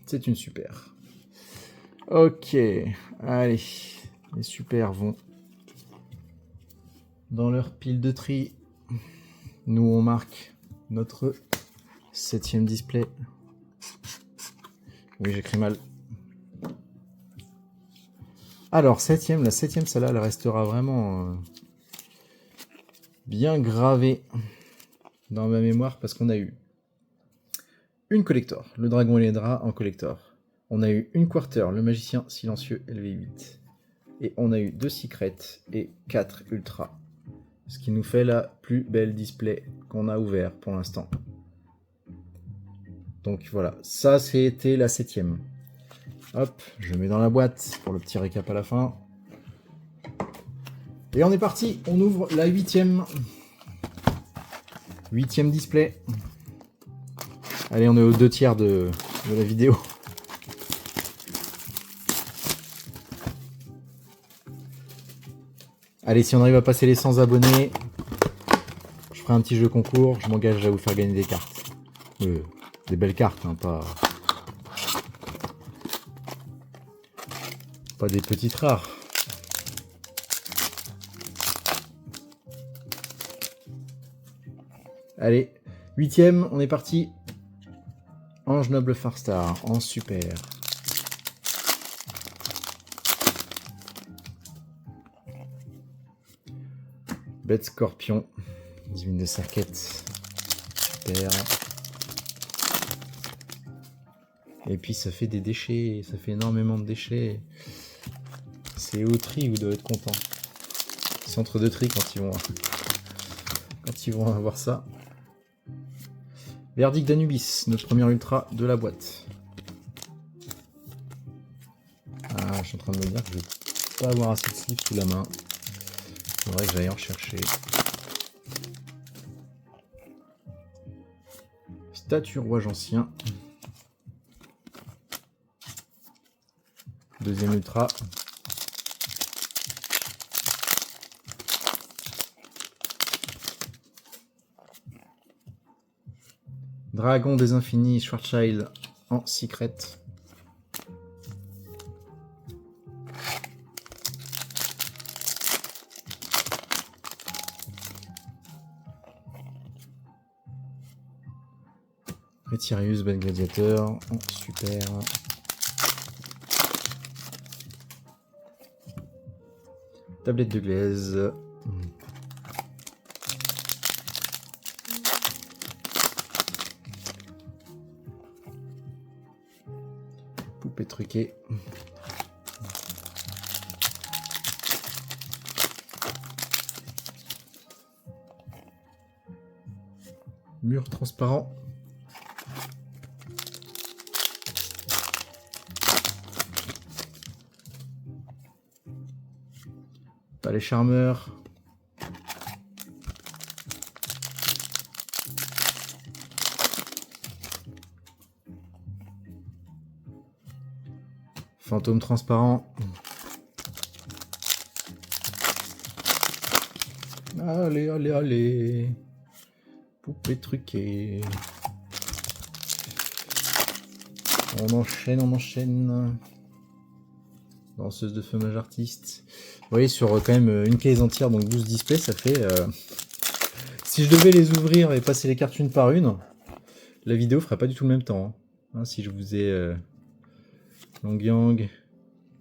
c'est une super. Ok, allez, les super vont dans leur pile de tri. Nous, on marque notre 7e display. Oui, j'écris mal. Alors, la 7e, celle-là, elle restera vraiment bien gravée dans ma mémoire parce qu'on a eu une collector, le dragon et les draps en collector. On a eu une quarter, le magicien silencieux LV8. Et on a eu 2 secrets et 4 ultra. Ce qui nous fait la plus belle display qu'on a ouvert pour l'instant. Donc voilà, ça c'était la 7e. Hop, je mets dans la boîte pour le petit récap à la fin. Et on est parti, on ouvre la 8e. 8e display. Allez, on est aux 2/3 de la vidéo. Allez, si on arrive à passer les 100 abonnés, je ferai un petit jeu concours. Je m'engage à vous faire gagner des cartes. Des belles cartes, hein, pas des petites rares. Allez, 8e, on est parti. Ange Noble Farstar en super. Bête Scorpion, divine de Serquette, super. Et puis ça fait des déchets, ça fait énormément de déchets. C'est au tri, vous devez être content. Centre de tri quand ils vont avoir ça. Verdict d'Anubis, notre premier ultra de la boîte. Ah, je suis en train de me dire que je vais pas avoir assez de slip sous la main. Il faudrait que j'aille en rechercher. Statue rouage ancien. Deuxième ultra. Dragon des Infinis, Schwarzschild en secret. Retirius, Ben Gladiateur en super. Tablette de glaise. Poupée truquée. Mur transparent. Palais charmeur. Fantôme transparent. Allez, allez, allez. Poupée truquée. On enchaîne, on enchaîne. Danseuse de feu mage artiste. Vous voyez, sur quand même une case entière, donc 12 displays, ça fait... Si je devais les ouvrir et passer les cartes une par une, la vidéo ferait pas du tout le même temps. Hein, si je vous ai Long Yang,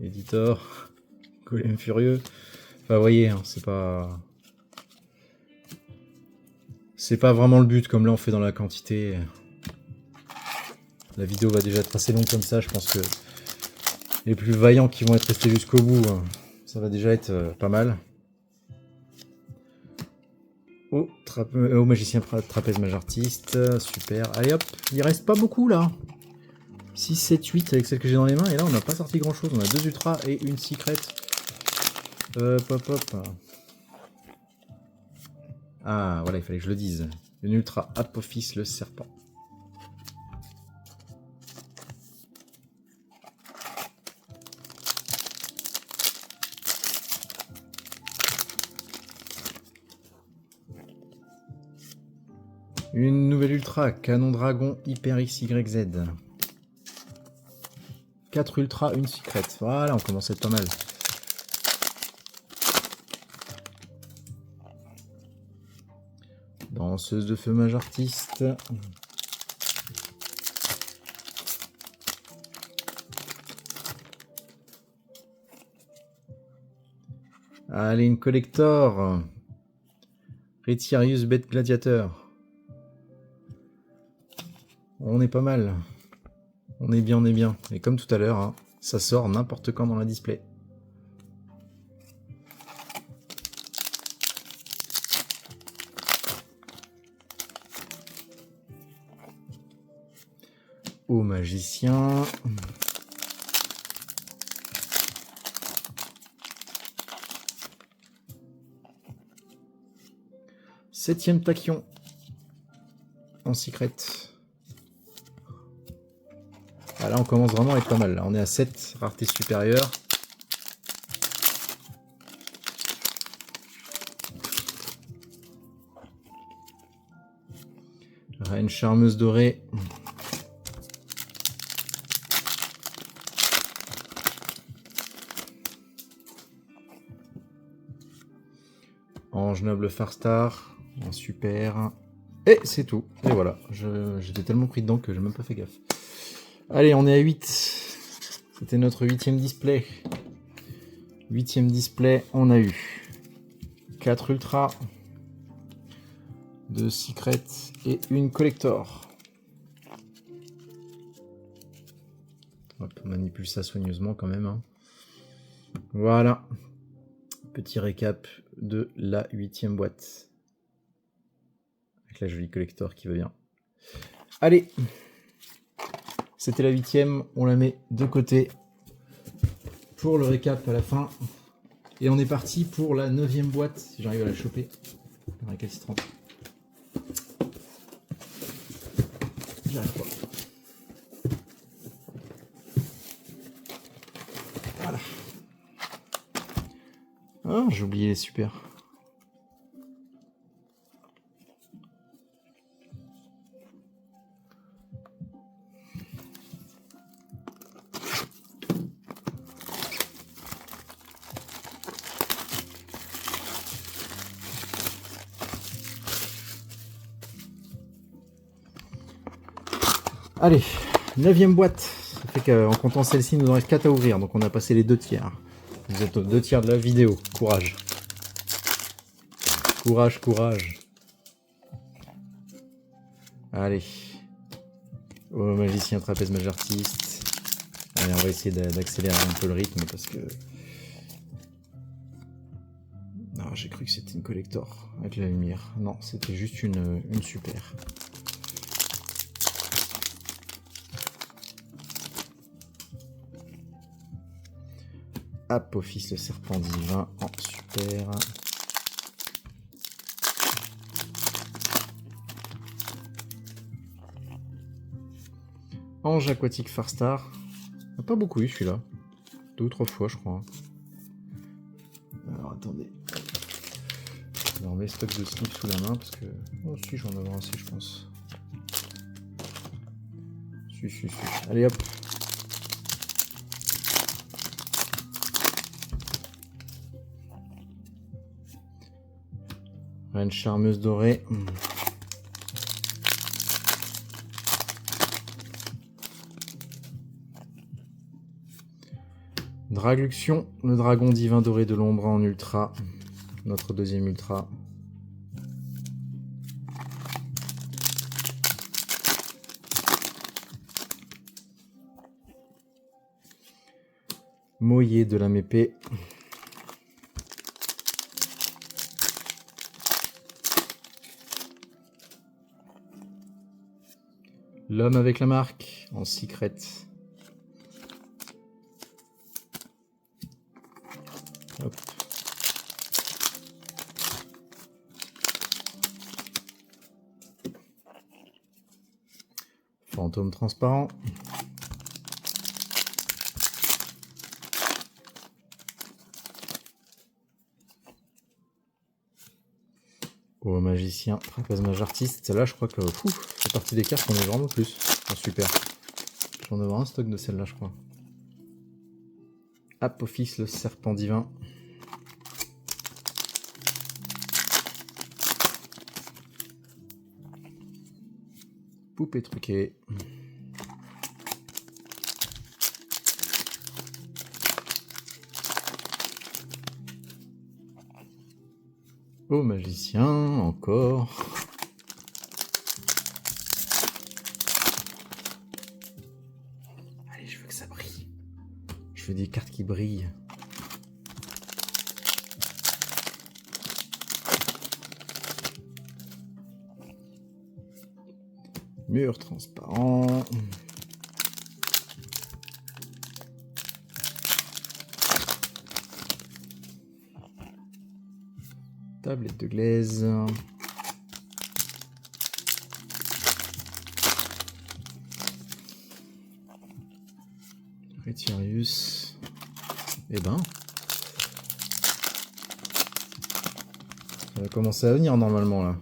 Editor, Golem Furieux... Enfin, vous voyez, hein, c'est pas... C'est pas vraiment le but, comme là on fait dans la quantité. La vidéo va déjà être assez longue comme ça, je pense que les plus vaillants qui vont être restés jusqu'au bout, ça va déjà être pas mal. Oh, magicien trapèze mage artiste, super. Allez hop, il reste pas beaucoup là. 6, 7, 8 avec celle que j'ai dans les mains, et là on n'a pas sorti grand chose, on a 2 ultras et une secret. Hop hop hop. Ah voilà, il fallait que je le dise. Une ultra Apophis le serpent. Une nouvelle ultra, canon dragon hyper XYZ. 4 ultra, une secret. Voilà, on commence à être pas mal. Danseuse de feu mage artiste. Allez, une collector. Retirius bête gladiateur. On est pas mal. On est bien, on est bien. Et comme tout à l'heure, hein, ça sort n'importe quand dans la display. Au magicien. Septième tachyon. En secret. Ah, là, on commence vraiment à être pas mal. Là, on est à 7, rareté supérieure. Reine charmeuse dorée. Ange noble Farstar. En super. Et c'est tout. Et voilà. J'étais tellement pris dedans que j'ai même pas fait gaffe. Allez, on est à 8. C'était notre 8e display. 8e display, on a eu 4 ultra, 2 secrets et une collector. Hop, on manipule ça soigneusement quand même. Hein. Voilà. Petit récap de la 8e boîte. Avec la jolie collector qui va bien. Allez. C'était la 8e, on la met de côté pour le récap à la fin. Et on est parti pour la 9e boîte, si j'arrive à la choper. Le récalcitrant. J'arrive pas. Voilà. Ah, j'ai oublié les super. Allez, 9e boîte. Ça fait qu'en comptant celle-ci, il nous en reste 4 à ouvrir. Donc on a passé les 2 tiers. Vous êtes aux 2 tiers de la vidéo. Courage. Courage, courage. Allez. Oh, magicien, trapèze, mage artiste. Allez, on va essayer d'accélérer un peu le rythme parce que... Non, j'ai cru que c'était une collector avec la lumière. Non, c'était juste une super. Apophis le serpent divin en super. Ange aquatique Farstar. Il n'y a pas beaucoup eu celui-là. 2 ou 3 fois je crois. Alors attendez. Je remets stock de slip sous la main parce que... Oh si, j'en ai assez je pense. Si. Allez hop. Reine charmeuse dorée. Dragluxion, le dragon divin doré de l'ombre en ultra. Notre 2e ultra. Moyer de la mépée. L'homme avec la marque en secret. Hop. Fantôme transparent. Au magicien, trapèze mage artiste. Celle-là, je crois que c'est partie des cartes qu'on est vraiment plus. Oh, super. J'en ai un stock de celle-là, je crois. Apophis, le serpent divin. Poupée truquée. Oh magicien, encore. Allez, je veux que ça brille. Je veux des cartes qui brillent. Mur transparent. Tablette de glaise. Retirius. Eh ben. Ça va commencer à venir normalement là.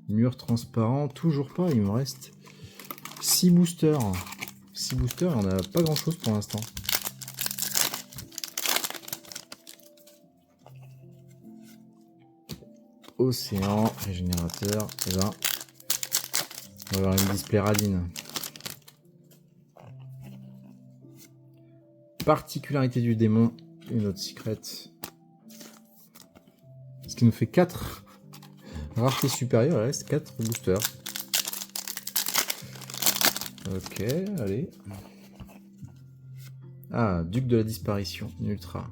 Mur transparent, toujours pas, il me reste 6 boosters. 6 boosters, on n'a pas grand chose pour l'instant. Océan, régénérateur, et ben, on va avoir une display radine. Particularité du démon, une autre secret. Ce qui nous fait 4. Rareté supérieure, il reste 4 boosters. Ok, allez. Ah, Duc de la disparition, une ultra.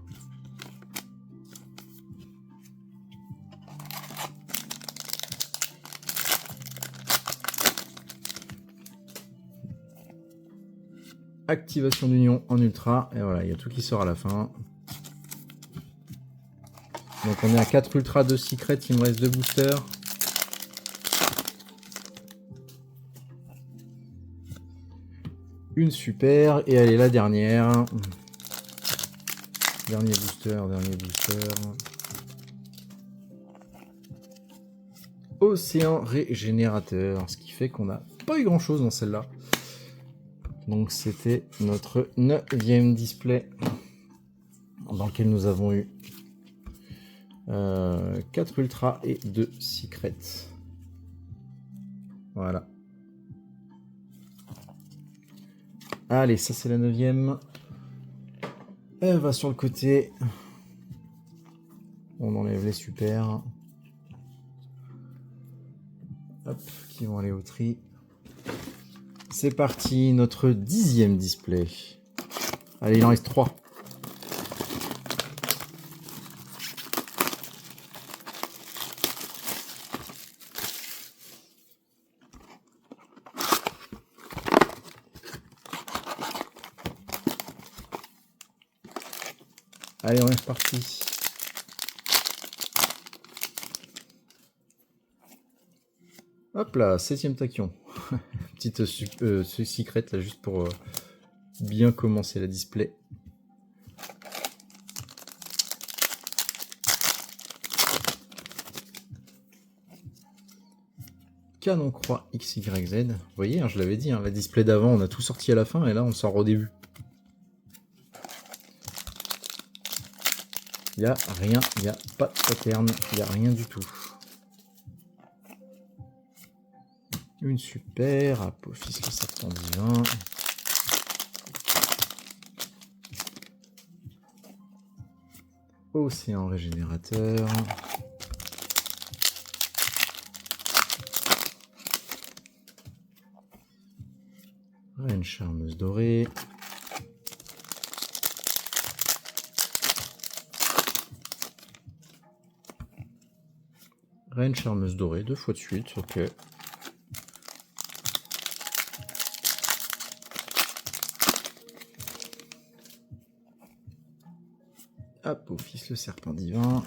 Activation d'union en ultra. Et voilà, il y a tout qui sort à la fin. Donc on est à 4 ultra, 2 secrets, il me reste 2 boosters. Une super, et allez, la dernière. Dernier booster, dernier booster. Océan régénérateur, ce qui fait qu'on n'a pas eu grand chose dans celle-là. Donc c'était notre 9e display dans lequel nous avons eu 4 ultra et 2 secrets. Voilà. Allez, ça c'est la 9e. Elle va sur le côté. On enlève les super. Hop, qui vont aller au tri. C'est parti, notre 10e display. Allez, il en reste 3. Allez, on est reparti. Hop là, 7e tachyon. Petite secret là, juste pour bien commencer la display. Canon croix XYZ. Vous voyez, hein, je l'avais dit, hein, la display d'avant, on a tout sorti à la fin et là on sort au début. Il n'y a rien, il n'y a pas de pattern, il n'y a rien du tout. Une super, Apophis le serpent divin. Océan régénérateur. Reine charmeuse dorée. Reine charmeuse dorée, 2 fois de suite, ok. Apophis le serpent divin.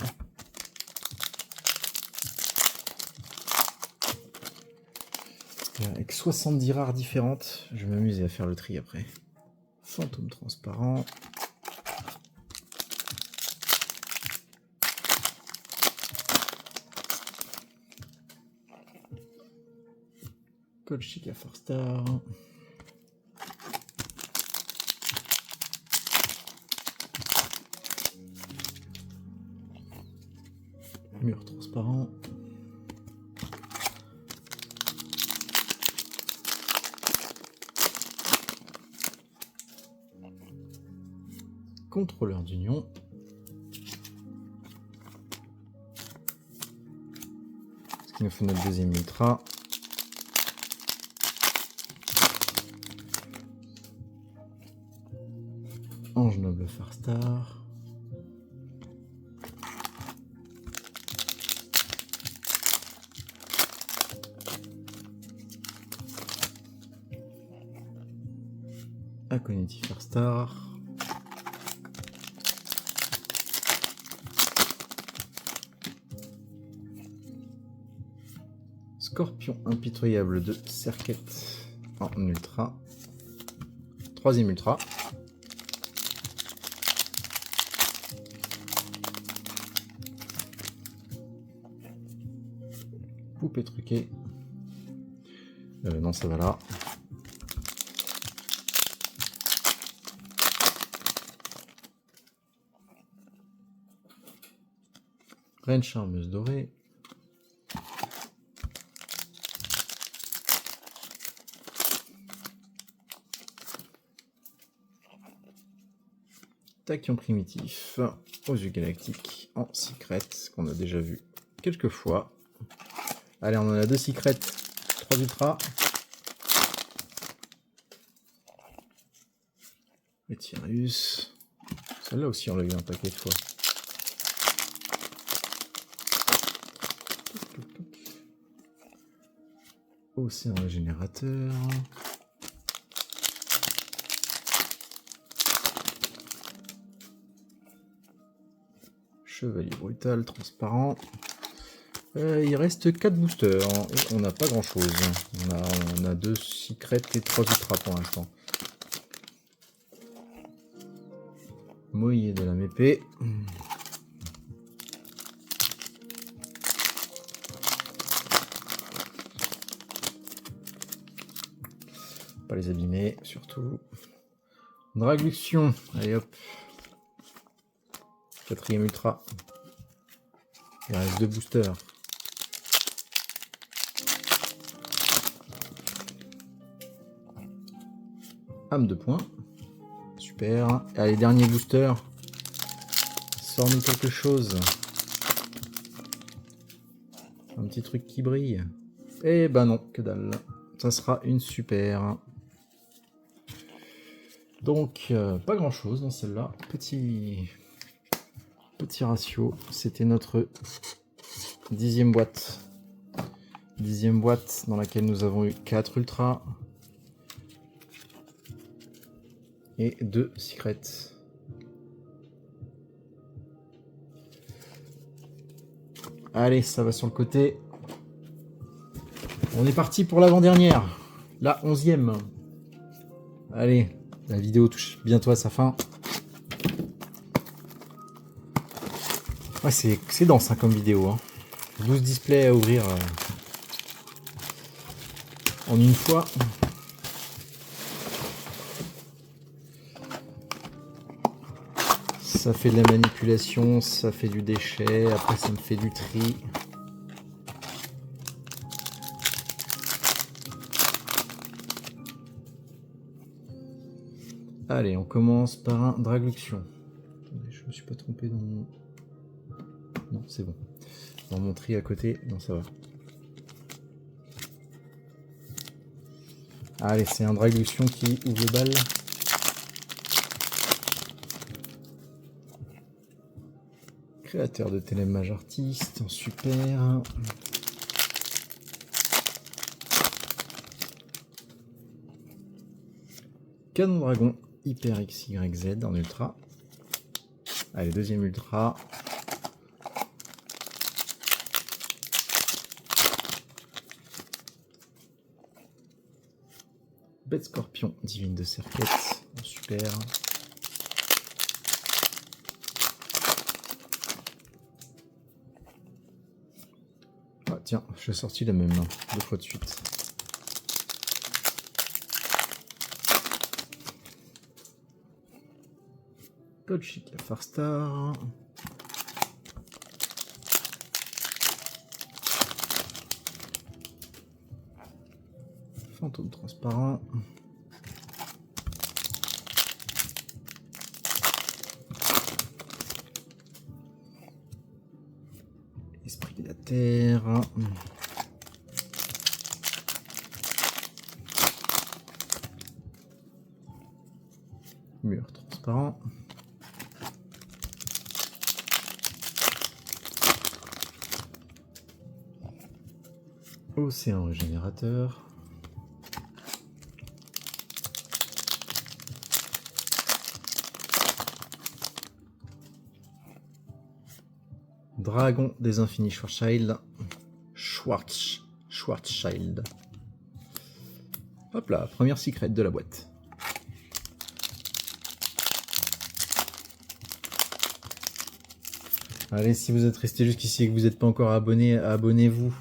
Avec 70 rares différentes, je vais m'amuser à faire le tri après. Fantôme transparent. Colchica Four-Star. Contrôleur d'union. Ce qui nous fait notre deuxième ultra. Ange noble Farstar. Aconiti Farstar. Scorpion impitoyable de Serquette en ultra. Troisième ultra. Poupée truquée. Non, ça va là. Reine charmeuse dorée. Tachyon primitif aux yeux galactiques en secret, qu'on a déjà vu quelques fois. Allez, on en a 2 secrets, 3 ultras. Et Tyrus. Celle-là aussi, on l'a eu un paquet de fois. Océan régénérateur. Chevalier brutal, transparent. Il reste 4 boosters et on n'a pas grand chose. On a 2 secrets et 3 ultras pour l'instant. Moyer de la mépée. Pas les abîmer, surtout. Dragluxion. Allez hop. 4e ultra. Il reste 2 boosters. Âme de poing. Super. Allez, dernier booster. Sors-nous quelque chose. Un petit truc qui brille. Eh ben non, que dalle. Ça sera une super. Donc, pas grand chose dans celle-là. Petit ratio. C'était notre 10e boîte. 10e boîte dans laquelle nous avons eu 4 ultras. Et 2 secrets. Allez, ça va sur le côté. On est parti pour l'avant-dernière. La 11e. Allez, la vidéo touche bientôt à sa fin. Ouais, c'est dense hein, comme vidéo. Hein. 12 displays à ouvrir en une fois. Ça fait de la manipulation, ça fait du déchet, après ça me fait du tri. Allez, on commence par un Dragluxion. Je me suis pas trompé dans mon... Non, c'est bon. Dans mon tri à côté, non ça va. Allez, c'est un Dragluxion qui ouvre le bal. Créateur de télémage artiste, super. Canon dragon, hyper XYZ en ultra. Allez, deuxième ultra. Bête scorpion, divine de Serquette, super. Ah, tiens, j'ai sorti la même, 2 fois de suite. Chic la Farstar. Fantôme transparent. terre. Mur transparent. Océan régénérateur. Dragon des Infinis Schwarzschild. Schwarzschild. Hop là, première secret de la boîte. Allez, si vous êtes resté jusqu'ici et que vous n'êtes pas encore abonné, abonnez-vous.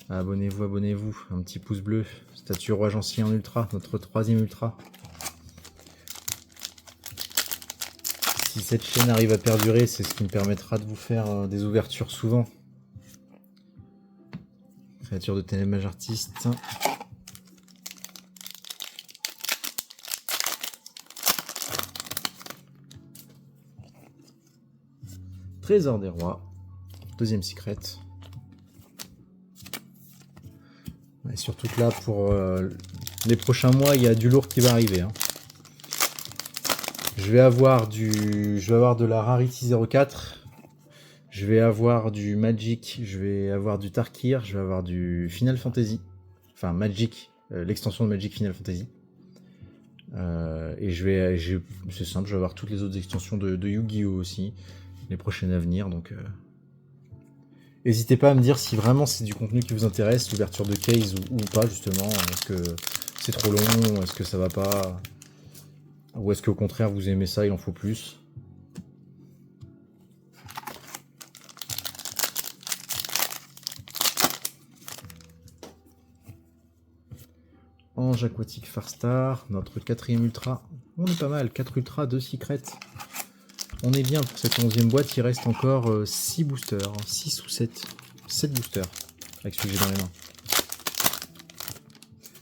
Abonnez-vous, abonnez-vous. Un petit pouce bleu. Statue roi Jancy en ultra, notre 3e ultra. Si cette chaîne arrive à perdurer, c'est ce qui me permettra de vous faire des ouvertures souvent. Créature de ténèbres artiste. Trésor des rois. Deuxième secret. Et surtout que là, pour les prochains mois, il y a du lourd qui va arriver. Hein. Je vais avoir de la Rarity 04. Je vais avoir du Magic. Je vais avoir du Tarkir. Je vais avoir du Final Fantasy. Enfin, Magic. L'extension de Magic Final Fantasy. Et c'est simple, je vais avoir toutes les autres extensions de Yu-Gi-Oh! Aussi. Les prochaines à venir. Donc, n'hésitez pas à me dire si vraiment c'est du contenu qui vous intéresse, l'ouverture de case ou pas, justement. Est-ce que c'est trop long? Est-ce que ça va pas? Ou est-ce qu'au contraire vous aimez ça, il en faut plus? Ange aquatique Farstar, notre 4e ultra. On est pas mal, 4 ultras, 2 secrets. On est bien pour cette 11e boîte, il reste encore 6 boosters, 6 ou 7. 7 boosters, avec celui que j'ai dans les mains.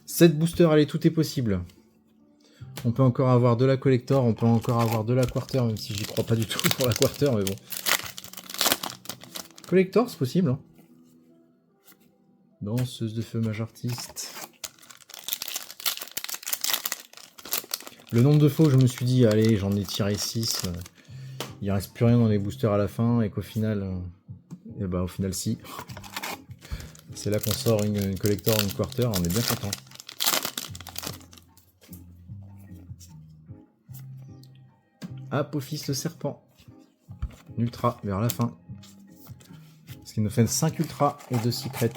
7 boosters, allez, tout est possible. On peut encore avoir de la collector, on peut encore avoir de la quarter, même si j'y crois pas du tout pour la quarter, mais bon. Collector, c'est possible. Hein. Danseuse de feu mage artiste. Le nombre de fois où je me suis dit, allez, j'en ai tiré 6, il reste plus rien dans les boosters à la fin, et qu'au final, et bah au final si. C'est là qu'on sort une collector, une quarter, on est bien content. Apophis le serpent. Ultra vers la fin. Ce qui nous fait 5 ultras et 2 secrets.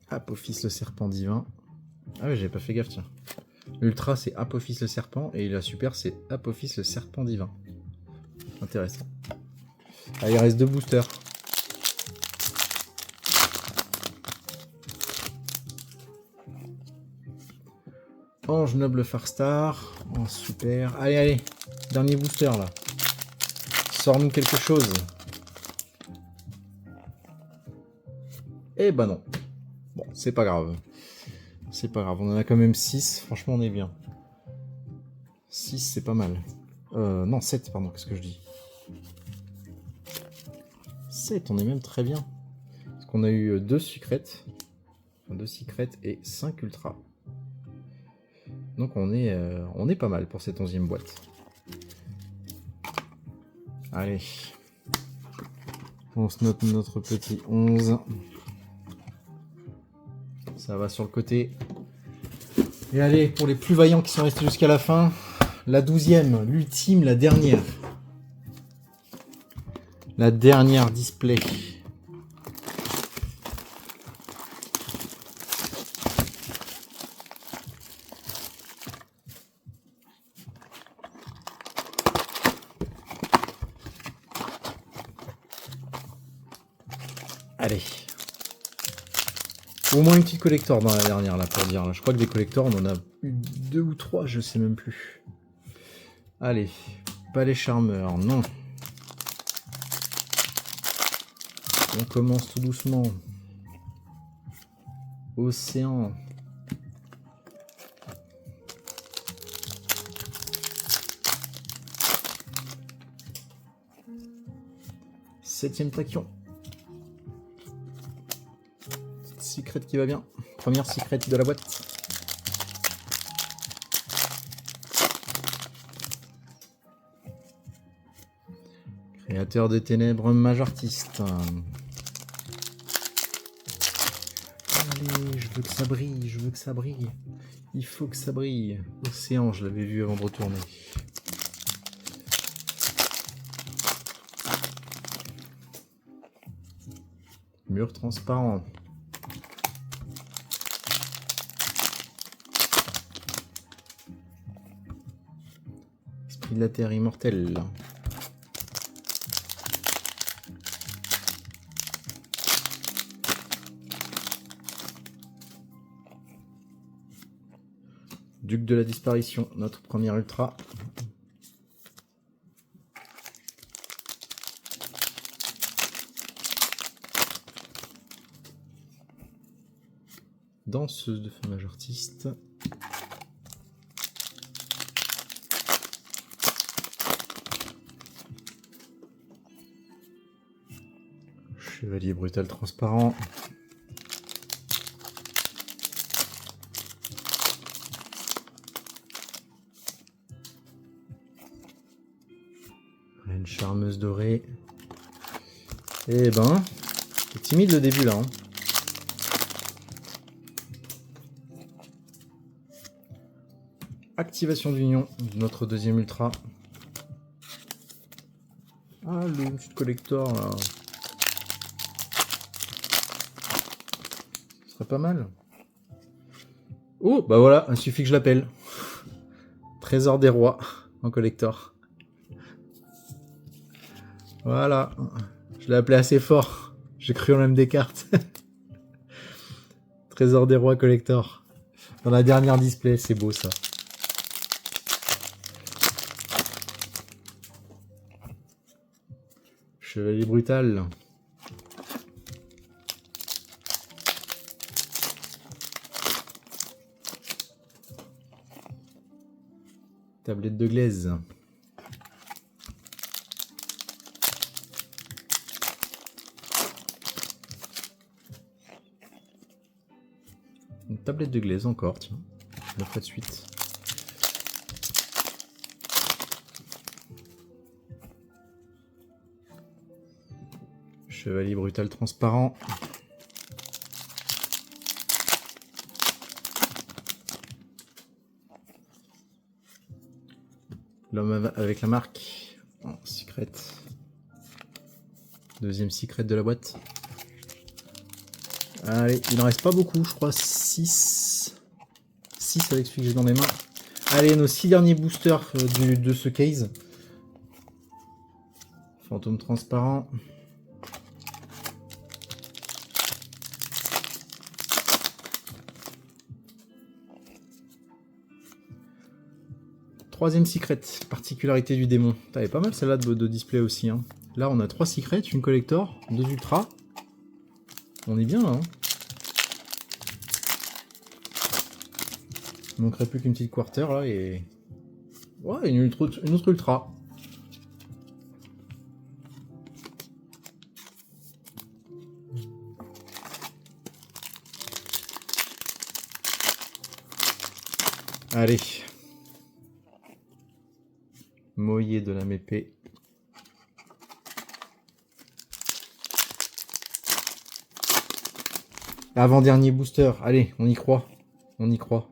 Apophis le serpent divin. Ah ouais, j'avais pas fait gaffe, tiens. L'ultra c'est Apophis le serpent et la super c'est Apophis le serpent divin. Intéressant. Ah, il reste 2 boosters. Ange noble Farstar. Oh, super. Allez, allez. Dernier booster là. Sors-nous quelque chose. Eh ben non. Bon, c'est pas grave. C'est pas grave. On en a quand même 6. Franchement, on est bien. 6, c'est pas mal. Non, 7, pardon. Qu'est-ce que je dis? 7, on est même très bien. Parce qu'on a eu 2 secrets. Enfin, 2 secrets et 5 ultras. Donc on est pas mal pour cette 11e boîte. Allez. On se note notre petit 11. Ça va sur le côté. Et allez, pour les plus vaillants qui sont restés jusqu'à la fin, la 12e, l'ultime, la dernière. La dernière display. Allez. Au moins une petite collector dans la dernière, là, pour dire. Là. Je crois que des collectors, on en a eu 2 ou 3, je sais même plus. Allez. Palais charmeur, non. On commence tout doucement. Océan. 7ème tachyon. Secret qui va bien. Première secret de la boîte. Créateur des ténèbres, mage artiste. Allez, je veux que ça brille, je veux que ça brille. Il faut que ça brille. Océan, je l'avais vu avant de retourner. Mur transparent. Esprit de la terre immortel. Duc de la disparition, notre premier ultra. Danseuse de feu mage artiste. Chevalier brutal transparent. Reine charmeuse dorée. Eh ben, c'est timide le début là. Hein. Activation d'union de notre deuxième ultra. Ah, le petit collector là. Ce serait pas mal. Oh, bah voilà, il suffit que je l'appelle. Trésor des rois en collector. Voilà. Je l'ai appelé assez fort. J'ai cru en même des cartes. Trésor des rois collector. Dans la dernière display, c'est beau ça. Chevalier brutal. Tablette de glaise. Une tablette de glaise encore, tiens. Je le ferai de suite. Chevalier brutal transparent. L'homme avec la marque. Oh, secret. Deuxième secret de la boîte. Allez, il n'en reste pas beaucoup, je crois 6. 6 avec celui que j'ai dans mes mains. Allez, nos 6 derniers boosters de ce case. Fantôme transparent. Troisième secret, particularité du démon. T'avais pas mal celle-là de display aussi. Hein. Là, on a 3 secrets, une collector, 2 ultras. On est bien là. Hein. Il manquerait plus qu'une petite quarter là et. Ouais, une autre ultra. Allez. Moyer de la mépée. Avant-dernier booster. Allez, on y croit. On y croit.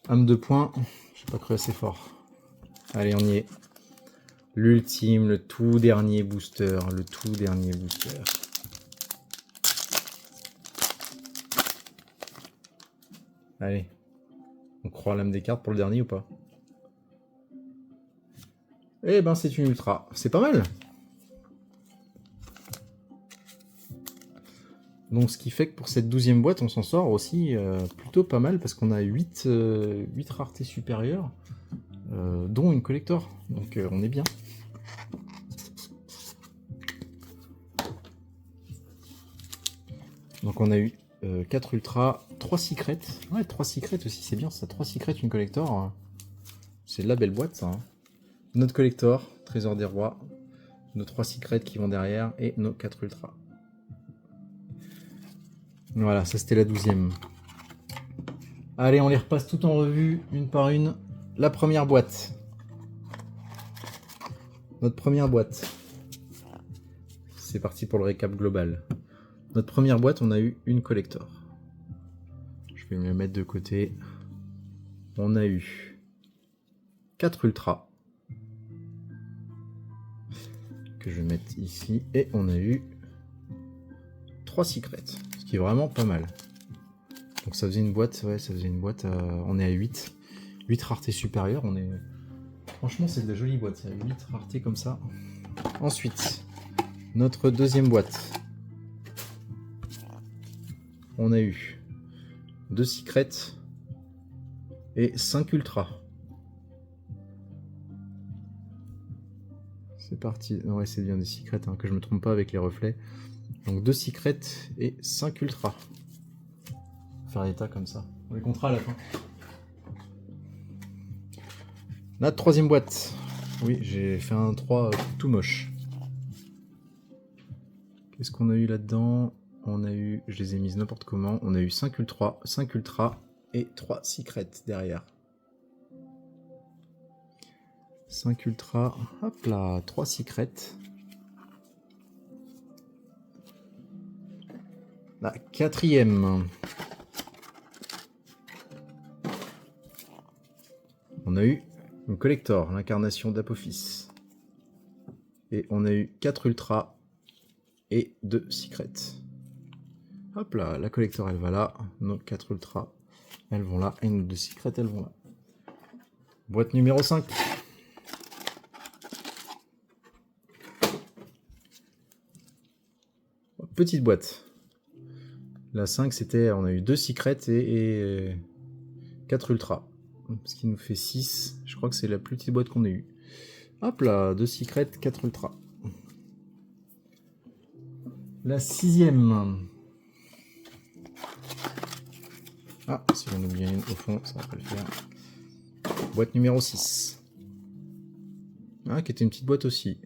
Âme de poing. J'ai pas cru assez fort. Allez, on y est. L'ultime, le tout dernier booster. Le tout dernier booster. Allez. On croit l'âme des cartes pour le dernier ou pas? Eh ben, c'est une ultra. C'est pas mal. Donc, ce qui fait que pour cette 12e boîte, on s'en sort aussi plutôt pas mal parce qu'on a 8 raretés supérieures, dont une collector. Donc, on est bien. Donc, on a eu 4 ultras, 3 secrets. Ouais, 3 secrets aussi, c'est bien ça. 3 secrets, une collector. C'est de la belle boîte, ça. Hein. Notre collector, Trésor des rois. nos 3 secrets qui vont derrière et nos 4 ultras. Voilà, ça c'était la 12e. Allez, on les repasse tout en revue, une par une. La première boîte. Notre première boîte. C'est parti pour le récap global. Notre première boîte, on a eu une collector. Je vais me le mettre de côté. On a eu 4 ultras. Que je vais mettre ici. Et on a eu 3 secrets. Ce qui est vraiment pas mal. Donc ça faisait une boîte, ouais, ça faisait une boîte, on est à 8. 8 raretés supérieures, on est... Franchement, c'est de la jolie boîte, ça, 8 raretés comme ça. Ensuite, notre deuxième boîte. On a eu 2 secrets et 5 ultras. C'est parti. Ouais, c'est bien des secrets, hein, que je me trompe pas avec les reflets. Donc 2 secrets et 5 ultras. Faire l'état comme ça. On les comptera à la fin. Notre troisième boîte. Oui, j'ai fait un 3 tout moche. Qu'est-ce qu'on a eu là-dedans? On a eu, je les ai mises n'importe comment, on a eu 5 ultras et 3 secrets derrière. 5 ultras, hop là, 3 secrets. La quatrième. On a eu une collector, l'incarnation d'Apophis. Et on a eu 4 ultras et 2 secrets. Hop là, la collector elle va là, nos 4 ultras elles vont là, et nos 2 secrets elles vont là. Boîte numéro 5. Petite boîte. La 5 c'était, on a eu 2 secrets et 4 ultras. Ce qui nous fait 6. Je crois que c'est la plus petite boîte qu'on ait eue. Hop là, 2 secrets, 4 ultras. La 6e. Ah, si j'en oublie une au fond, ça va pas le faire. Boîte numéro 6. Ah, qui était une petite boîte aussi.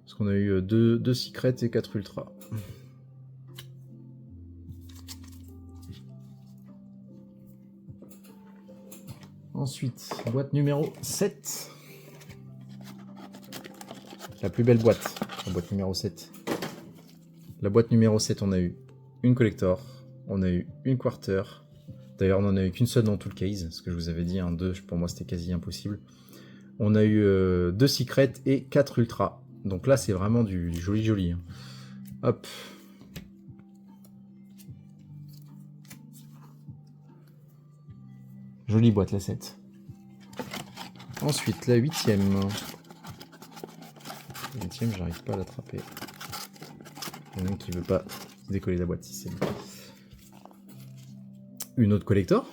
Parce qu'on a eu 2 secrets et 4 ultras. Ensuite, boîte numéro 7. La plus belle boîte, la boîte numéro 7. La boîte numéro 7, on a eu une collector, on a eu une quarter. D'ailleurs, on n'en a eu qu'une seule dans tout le case, ce que je vous avais dit, 2, pour moi c'était quasi impossible. On a eu 2 secrets et 4 ultras. Donc là, c'est vraiment du joli. Hein. Hop. Jolie boîte, la 7. Ensuite, la 8e. La 8e, j'arrive pas à l'attraper. Il y en a un qui veut pas décoller la boîte, si c'est bon. Une autre collector.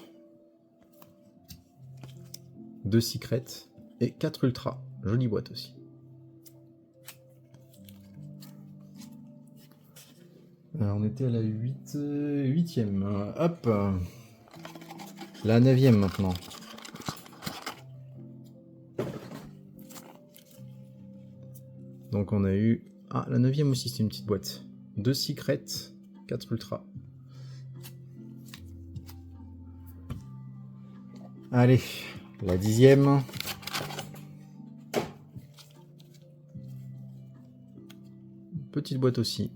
2 secrets et 4 ultras. Jolie boîte aussi. Alors, on était à la 8e. Hop. La 9e maintenant. Donc on a eu... Ah, la 9e aussi, c'est une petite boîte. 2 secrets, 4 ultras. Allez, la 10e. Petite boîte aussi.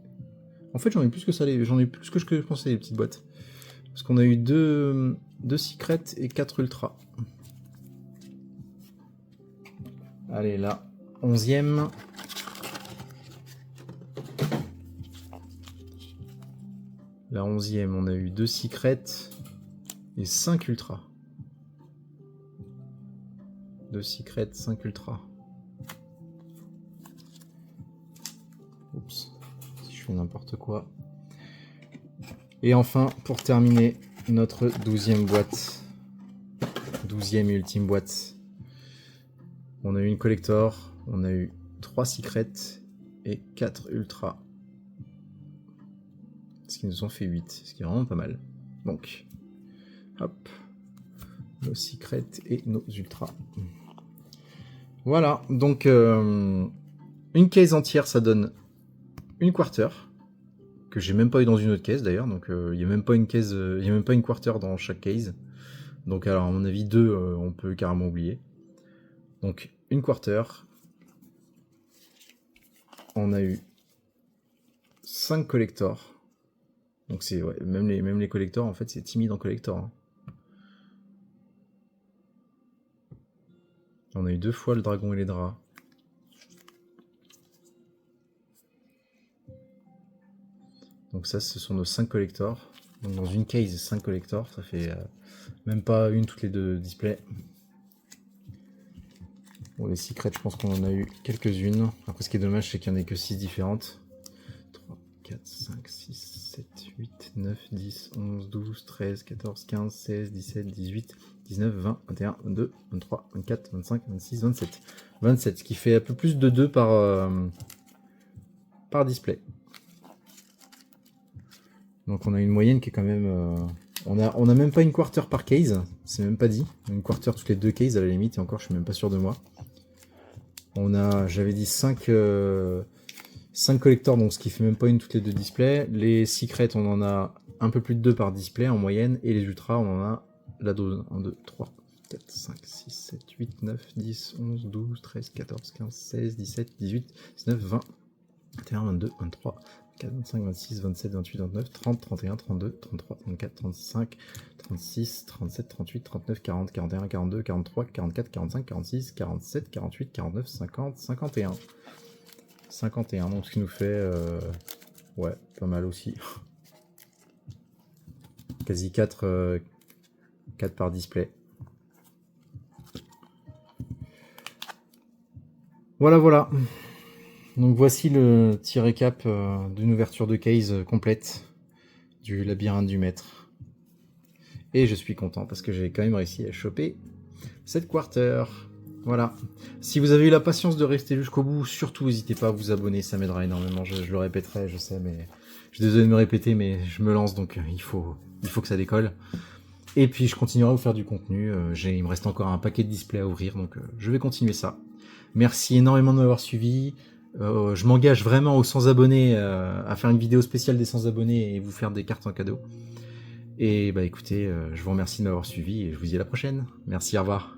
En fait, j'en ai plus que ça, j'en ai plus que je pensais, les petites boîtes. Parce qu'on a eu 2 secrets et 4 ultras. Allez, la 11e. La 11e, on a eu 2 secrets et 5 ultras. 2 secrets, 5 ultras. Oups, si je fais n'importe quoi. Et enfin, pour terminer, notre 12e boîte. 12e et ultime boîte. On a eu une collector, on a eu 3 secrets et 4 ultras. Ce qui nous ont fait 8, ce qui est vraiment pas mal. Donc, hop, nos secrets et nos ultras. Voilà, donc Une case entière, ça donne une quarter, que j'ai même pas eu dans une autre case d'ailleurs, donc il n'y a même pas une case, il y a même pas une quarter dans chaque case. Donc alors à mon avis 2, on peut carrément oublier. Donc une quarter. On a eu 5 collectors. Donc c'est ouais, même les collectors en fait c'est timide en collector. Hein. On a eu 2 fois le dragon et les draps. Donc ça ce sont nos 5 collectors. Donc dans une case 5 collectors, ça fait même pas une toutes les 2 displays. Bon les secrets je pense qu'on en a eu quelques-unes. Après ce qui est dommage c'est qu'il n'y en a que 6 différentes. 3, 4, 5, 6, 7, 8, 9, 10, 11, 12, 13, 14, 15, 16, 17, 18, 19, 20, 21, 22, 23, 24, 25, 26, 27. 27, ce qui fait un peu plus de 2 par display. Donc on a une moyenne qui est quand même... on a même pas une quarter par case, c'est même pas dit. Une quarter toutes les 2 cases à la limite, et encore je suis même pas sûr de moi. On a, j'avais dit 5 collectors, donc ce qui fait même pas une toutes les 2 displays. Les secrets, on en a un peu plus de 2 par display en moyenne, et les ultras, on en a la dose. 1, 2, 3, 4, 5, 6, 7, 8, 9, 10, 11, 12, 13, 14, 15, 16, 17, 18, 19, 20, 21, 22, 23, 24, 25, 26, 27, 28, 29, 30, 31, 32, 33, 34, 35, 36, 37, 38, 39, 40, 41, 42, 43, 44, 45, 46, 47, 48, 49, 50, 51. 51, donc ce qui nous fait... ouais, pas mal aussi. Quasi 4 par display. Voilà, voilà. Donc voici le petit récap d'une ouverture de case complète du labyrinthe du maître. Et je suis content parce que j'ai quand même réussi à choper cette quarter. Voilà. Si vous avez eu la patience de rester jusqu'au bout, surtout n'hésitez pas à vous abonner, ça m'aidera énormément. Je le répéterai, je sais, mais je suis désolé de me répéter, mais je me lance, donc il faut que ça décolle. Et puis je continuerai à vous faire du contenu. Il me reste encore un paquet de displays à ouvrir, donc je vais continuer ça. Merci énormément de m'avoir suivi. Je m'engage vraiment aux 100 abonnés à faire une vidéo spéciale des 100 abonnés et vous faire des cartes en cadeau. Et bah écoutez, je vous remercie de m'avoir suivi et je vous dis à la prochaine. Merci, au revoir.